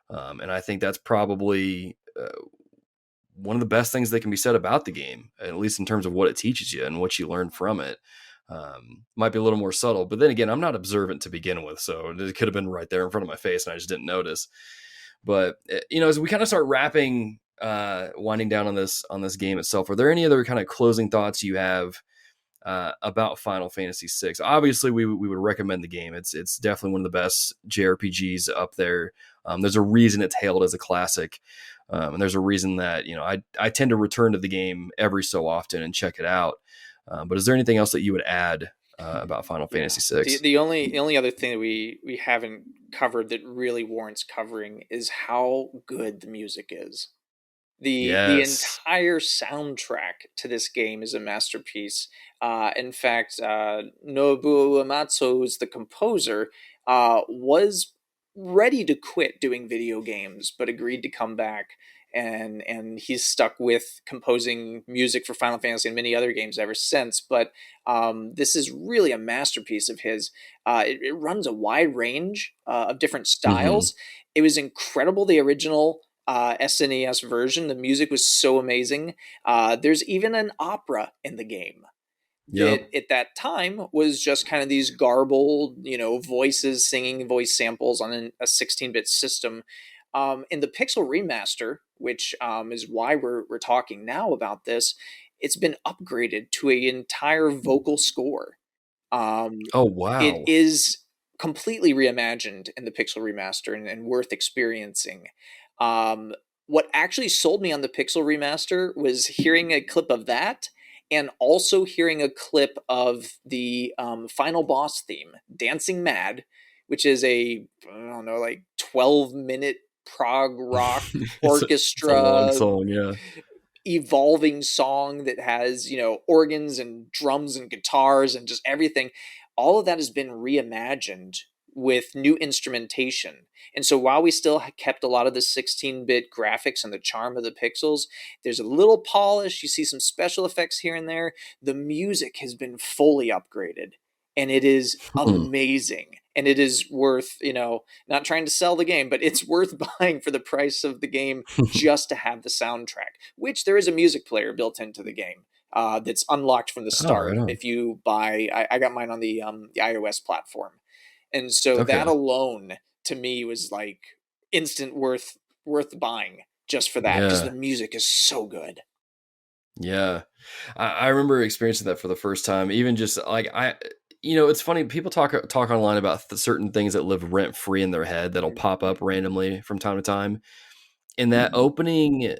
[SPEAKER 1] And I think that's probably one of the best things that can be said about the game, at least in terms of what it teaches you and what you learn from it. Might be a little more subtle, but then again, I'm not observant to begin with, so it could have been right there in front of my face and I just didn't notice. But as we kind of start winding down on this game itself, are there any other kind of closing thoughts you have about Final Fantasy VI? Obviously, we would recommend the game. It's definitely one of the best JRPGs up there. There's a reason it's hailed as a classic, and there's a reason that I tend to return to the game every so often and check it out. But is there anything else that you would add about Final
[SPEAKER 2] Yeah.
[SPEAKER 1] Fantasy
[SPEAKER 2] The
[SPEAKER 1] VI?
[SPEAKER 2] the only other thing that we haven't covered that really warrants covering is how good the music is. The
[SPEAKER 1] Yes.
[SPEAKER 2] entire soundtrack to this game is a masterpiece. In fact, Nobuo Uematsu, who's the composer, was ready to quit doing video games, but agreed to come back. And he's stuck with composing music for Final Fantasy and many other games ever since. But this is really a masterpiece of his. It runs a wide range of different
[SPEAKER 1] Hmm.
[SPEAKER 2] styles. It was incredible. The original SNES version. The music was so amazing. There's even an opera in the game that
[SPEAKER 1] Yep.
[SPEAKER 2] at that time was just kind of these garbled, voices singing voice samples on a 16-bit system. In the Pixel remaster, which is why we're talking now about this, it's been upgraded to an entire vocal score.
[SPEAKER 1] Oh
[SPEAKER 2] It
[SPEAKER 1] wow.
[SPEAKER 2] is completely reimagined in the Pixel remaster, and worth experiencing. Um, what actually sold me on the Pixel remaster was hearing a clip of that, and also hearing a clip of the final boss theme, Dancing Mad, which is I don't know, like 12-minute prog rock
[SPEAKER 1] It's a long
[SPEAKER 2] orchestra
[SPEAKER 1] song. Yeah.
[SPEAKER 2] evolving song that has organs and drums and guitars and just everything. All of that has been reimagined with new instrumentation. And so while we still kept a lot of the 16-bit graphics and the charm of the pixels, there's a little polish, you see some special effects here and there. The music has been fully upgraded, and it is
[SPEAKER 1] Hmm.
[SPEAKER 2] amazing, and it is worth, not trying to sell the game, but it's worth buying for the price of the game just to have the soundtrack, which there is a music player built into the game that's unlocked from the
[SPEAKER 1] Oh, right
[SPEAKER 2] start.
[SPEAKER 1] on.
[SPEAKER 2] If you buy, I got mine on the iOS platform. And so that
[SPEAKER 1] Okay.
[SPEAKER 2] alone to me was like instant worth buying. just for that, because the
[SPEAKER 1] Yeah.
[SPEAKER 2] music is so good.
[SPEAKER 1] Yeah. I remember experiencing that for the first time. Even just like it's funny. People talk online about certain things that live rent free in their head that'll pop up randomly from time to time. And that opening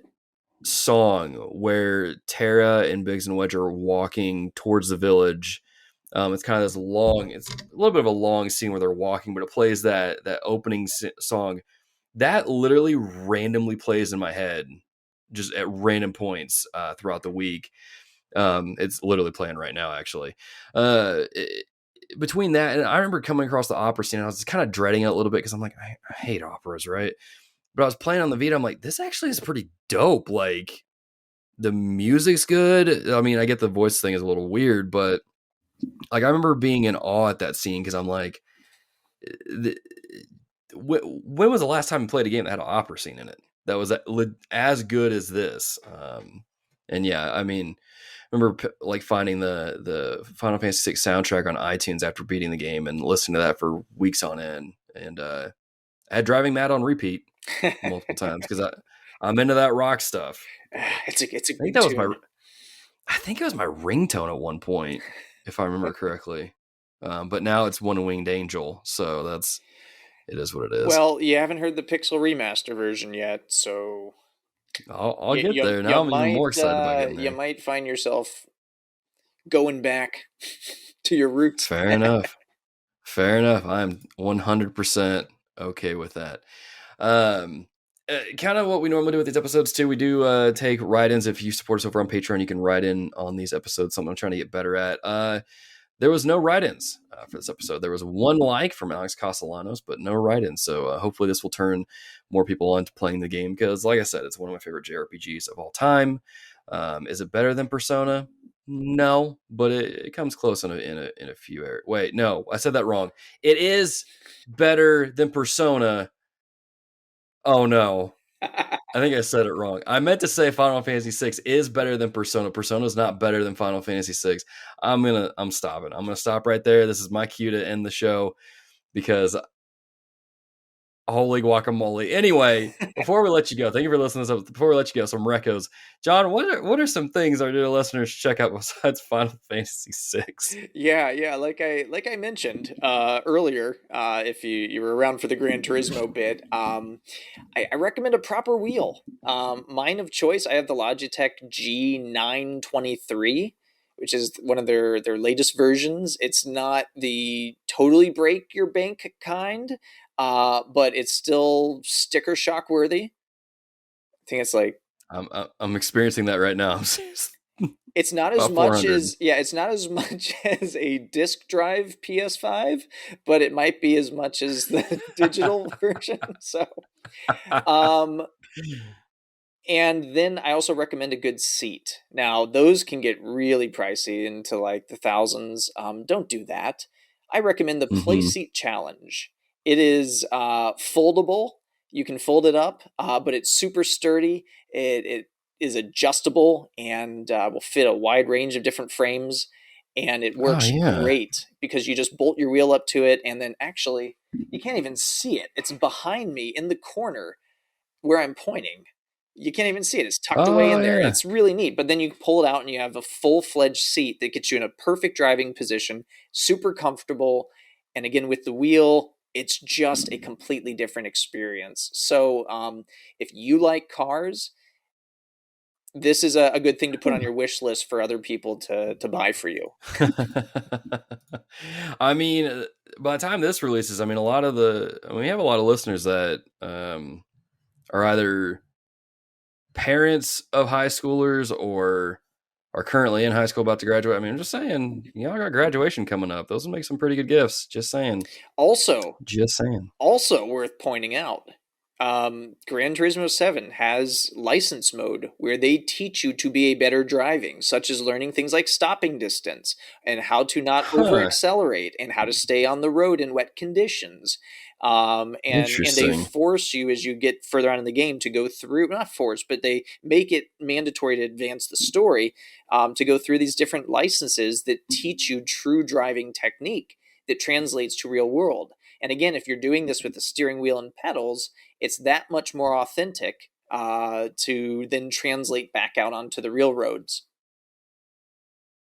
[SPEAKER 1] song where Tara and Biggs and Wedge are walking towards the village. It's kind of this long. It's a little bit of a long scene where they're walking, but it plays that opening song that literally randomly plays in my head, just at random points throughout the week. It's literally playing right now, actually. Between that and I remember coming across the opera scene, and I was kind of dreading it a little bit because I'm like, I hate operas, right? But I was playing on the Vita. I'm like, this actually is pretty dope. Like the music's good. I mean, I get the voice thing is a little weird, but like I remember being in awe at that scene because I'm like, when was the last time you played a game that had an opera scene in it that was as good as this? And yeah, I mean, I remember like finding the Final Fantasy VI soundtrack on iTunes after beating the game and listening to that for weeks on end, and I had Driving Mad on repeat multiple times because I'm into that rock stuff.
[SPEAKER 2] It's a
[SPEAKER 1] I think
[SPEAKER 2] good
[SPEAKER 1] that was
[SPEAKER 2] tune.
[SPEAKER 1] I think it was my ringtone at one point, if I remember correctly. But now it's One Winged Angel, so it is what it is.
[SPEAKER 2] Well, you haven't heard the Pixel remaster version yet, so
[SPEAKER 1] I'll get there.
[SPEAKER 2] you
[SPEAKER 1] Now I'm even more excited about getting
[SPEAKER 2] you
[SPEAKER 1] there.
[SPEAKER 2] might find yourself going back to your roots.
[SPEAKER 1] Fair enough. Fair enough. I'm 100% okay with that. Um, kind of what we normally do with these episodes too. We do take write-ins. If you support us over on Patreon, you can write in on these episodes. Something I'm trying to get better at. There was no write-ins for this episode. There was one like from Alex Castellanos, but no write-ins. So hopefully this will turn more people on to playing the game because, like I said, it's one of my favorite JRPGs of all time. Is it better than Persona? No, but it comes close in a few areas. Wait, no, I said that wrong. It is better than Persona. Oh no, I think I said it wrong. I meant to say Final Fantasy VI is better than Persona. Persona is not better than Final Fantasy VI. I'm stopping. I'm gonna stop right there. This is my cue to end the show because holy guacamole. Anyway, before we let you go, thank you for listening to this. Before we let you go, some recos. John, what are some things our dear listeners check out besides Final Fantasy VI?
[SPEAKER 2] Yeah, like I mentioned earlier, if you were around for the Gran Turismo bit, I recommend a proper wheel. Mine of choice, I have the Logitech G923, which is one of their latest versions. It's not the totally break your bank kind, but it's still sticker shock worthy. I think it's like
[SPEAKER 1] I'm experiencing that right now.
[SPEAKER 2] it's not as
[SPEAKER 1] About
[SPEAKER 2] much
[SPEAKER 1] 400.
[SPEAKER 2] as it's not as much as a disk drive PS5, but it might be as much as the digital version. So, um, and then I also recommend a good seat. Now, those can get really pricey into like the thousands. Don't do that. I recommend the Play
[SPEAKER 1] Hmm.
[SPEAKER 2] Seat Challenge. It is foldable. You can fold it up, but it's super sturdy. It is adjustable and will fit a wide range of different frames. And it
[SPEAKER 1] Oh
[SPEAKER 2] works
[SPEAKER 1] yeah.
[SPEAKER 2] great because you just bolt your wheel up to it. And then actually, you can't even see it. It's behind me in the corner where I'm pointing. You can't even see it. It's tucked away
[SPEAKER 1] Oh
[SPEAKER 2] in there.
[SPEAKER 1] yeah.
[SPEAKER 2] It's really neat. But then you pull it out and you have a full-fledged seat that gets you in a perfect driving position, super comfortable. And again, with the wheel, it's just a completely different experience. So if you like cars, this is a good thing to put on your wish list for other people to buy for you.
[SPEAKER 1] I mean, by the time this releases, I mean, we have a lot of listeners that are either parents of high schoolers or are currently in high school about to graduate. I mean, I'm just saying, I got graduation coming up. Those will make some pretty good gifts. Just saying.
[SPEAKER 2] Also,
[SPEAKER 1] Just saying.
[SPEAKER 2] Also worth pointing out, Gran Turismo 7 has license mode where they teach you to be a better driving, such as learning things like stopping distance and how to not over
[SPEAKER 1] Huh.
[SPEAKER 2] accelerate and how to stay on the road in wet conditions. And they
[SPEAKER 1] Interesting.
[SPEAKER 2] force you as you get further on in the game to go through, not force, but they make it mandatory to advance the story, to go through these different licenses that teach you true driving technique that translates to real world. And again, if you're doing this with the steering wheel and pedals, it's that much more authentic to then translate back out onto the real roads.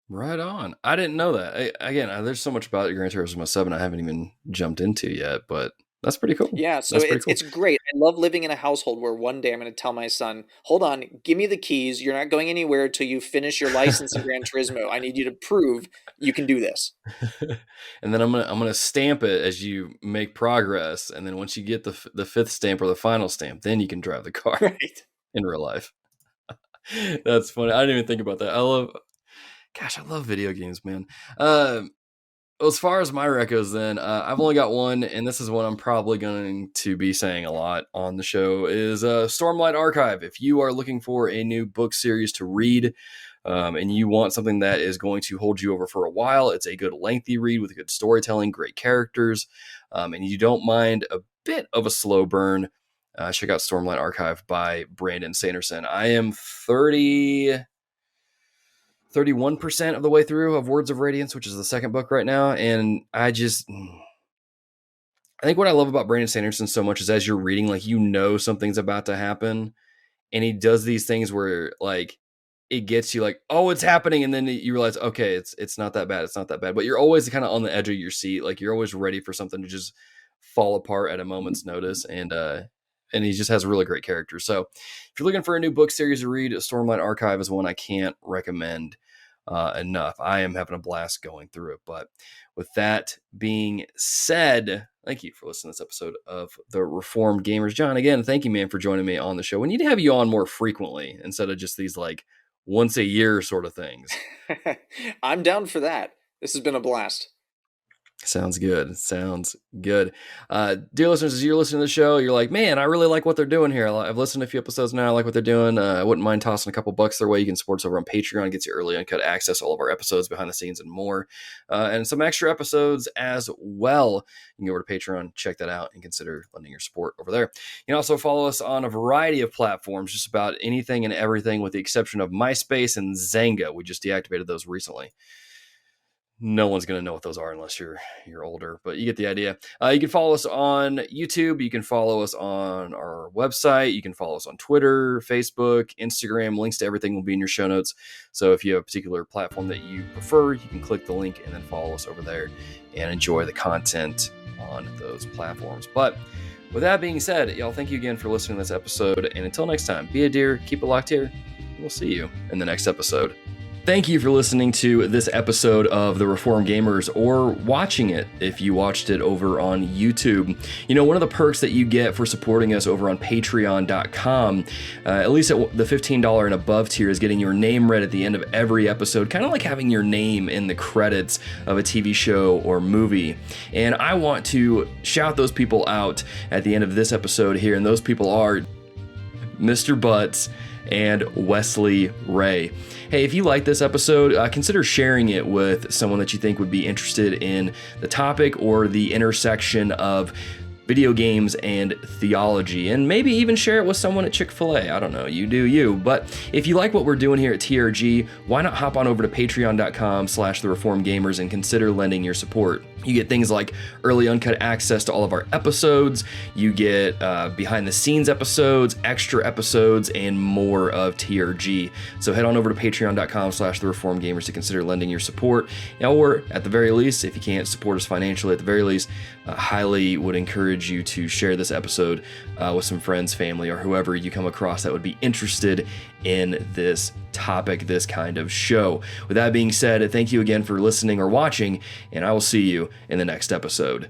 [SPEAKER 1] Right on. I didn't know that. Again, there's so much about Gran Turismo 7 I haven't even jumped into yet, but that's pretty cool.
[SPEAKER 2] Yeah, so
[SPEAKER 1] That's pretty cool.
[SPEAKER 2] it's great. I love living in a household where one day I'm going to tell my son, "Hold on, give me the keys. You're not going anywhere till you finish your license in Gran Turismo. I need you to prove you can do this."
[SPEAKER 1] And then I'm gonna stamp it as you make progress, and then once you get the fifth stamp or the final stamp, then you can drive the car
[SPEAKER 2] Right.
[SPEAKER 1] in real life. That's funny. I didn't even think about that. I love video games, man. As far as my recos, then I've only got one, and this is one I'm probably going to be saying a lot on the show. Is Stormlight Archive. If you are looking for a new book series to read, and you want something that is going to hold you over for a while, it's a good lengthy read with good storytelling, great characters, and you don't mind a bit of a slow burn. Check out Stormlight Archive by Brandon Sanderson. I am 31% of the way through of Words of Radiance, which is the second book right now. And I think what I love about Brandon Sanderson so much is as you're reading, like, you know, something's about to happen. And he does these things where, like, it gets you like, oh, it's happening. And then you realize, okay, it's not that bad. It's not that bad. But you're always kind of on the edge of your seat. Like, you're always ready for something to just fall apart at a moment's notice. And he just has really great characters. So if you're looking for a new book series to read, Stormlight Archive is one I can't recommend enough. I am having a blast going through it. But with that being said, thank you for listening to this episode of The Reformed Gamers. John, again, thank you, man, for joining me on the show. We need to have you on more frequently instead of just these like once a year sort of things.
[SPEAKER 2] I'm down for that. This has been a blast.
[SPEAKER 1] Sounds good. Sounds good. Dear listeners, as you're listening to the show, you're like, man, I really like what they're doing here. I've listened to a few episodes now. I like what they're doing. I wouldn't mind tossing a couple bucks their way. You can support us over on Patreon. It gets you early uncut access to all of our episodes, behind the scenes, and more. And some extra episodes as well. You can go over to Patreon, check that out, and consider lending your support over there. You can also follow us on a variety of platforms, just about anything and everything, with the exception of MySpace and Zanga. We just deactivated those recently. No one's going to know what those are unless you're older, but you get the idea. You can follow us on YouTube. You can follow us on our website. You can follow us on Twitter, Facebook, Instagram. Links to everything will be in your show notes. So if you have a particular platform that you prefer, you can click the link and then follow us over there and enjoy the content on those platforms. But with that being said, y'all, thank you again for listening to this episode. And until next time, be a deer, keep it locked here. We'll see you in the next episode. Thank you for listening to this episode of The Reformed Gamers, or watching it if you watched it over on YouTube. You know, one of the perks that you get for supporting us over on patreon.com, at least at the $15 and above tier, is getting your name read at the end of every episode, kind of like having your name in the credits of a TV show or movie. And I want to shout those people out at the end of this episode here, and those people are Mr. Butts and Wesley Ray. Hey, if you like this episode, consider sharing it with someone that you think would be interested in the topic or the intersection of video games and theology, and maybe even share it with someone at Chick-fil-A. I don't know, you do you. But if you like what we're doing here at TRG, why not hop on over to patreon.com/thereformedgamers and consider lending your support. You get things like early uncut access to all of our episodes, you get behind the scenes episodes, extra episodes, and more of TRG. So head on over to patreon.com/thereformedgamers to consider lending your support. Or at the very least, if you can't support us financially, at the very least, highly would encourage you to share this episode with some friends, family, or whoever you come across that would be interested in this topic, this kind of show. With that being said, thank you again for listening or watching, and I will see you in the next episode.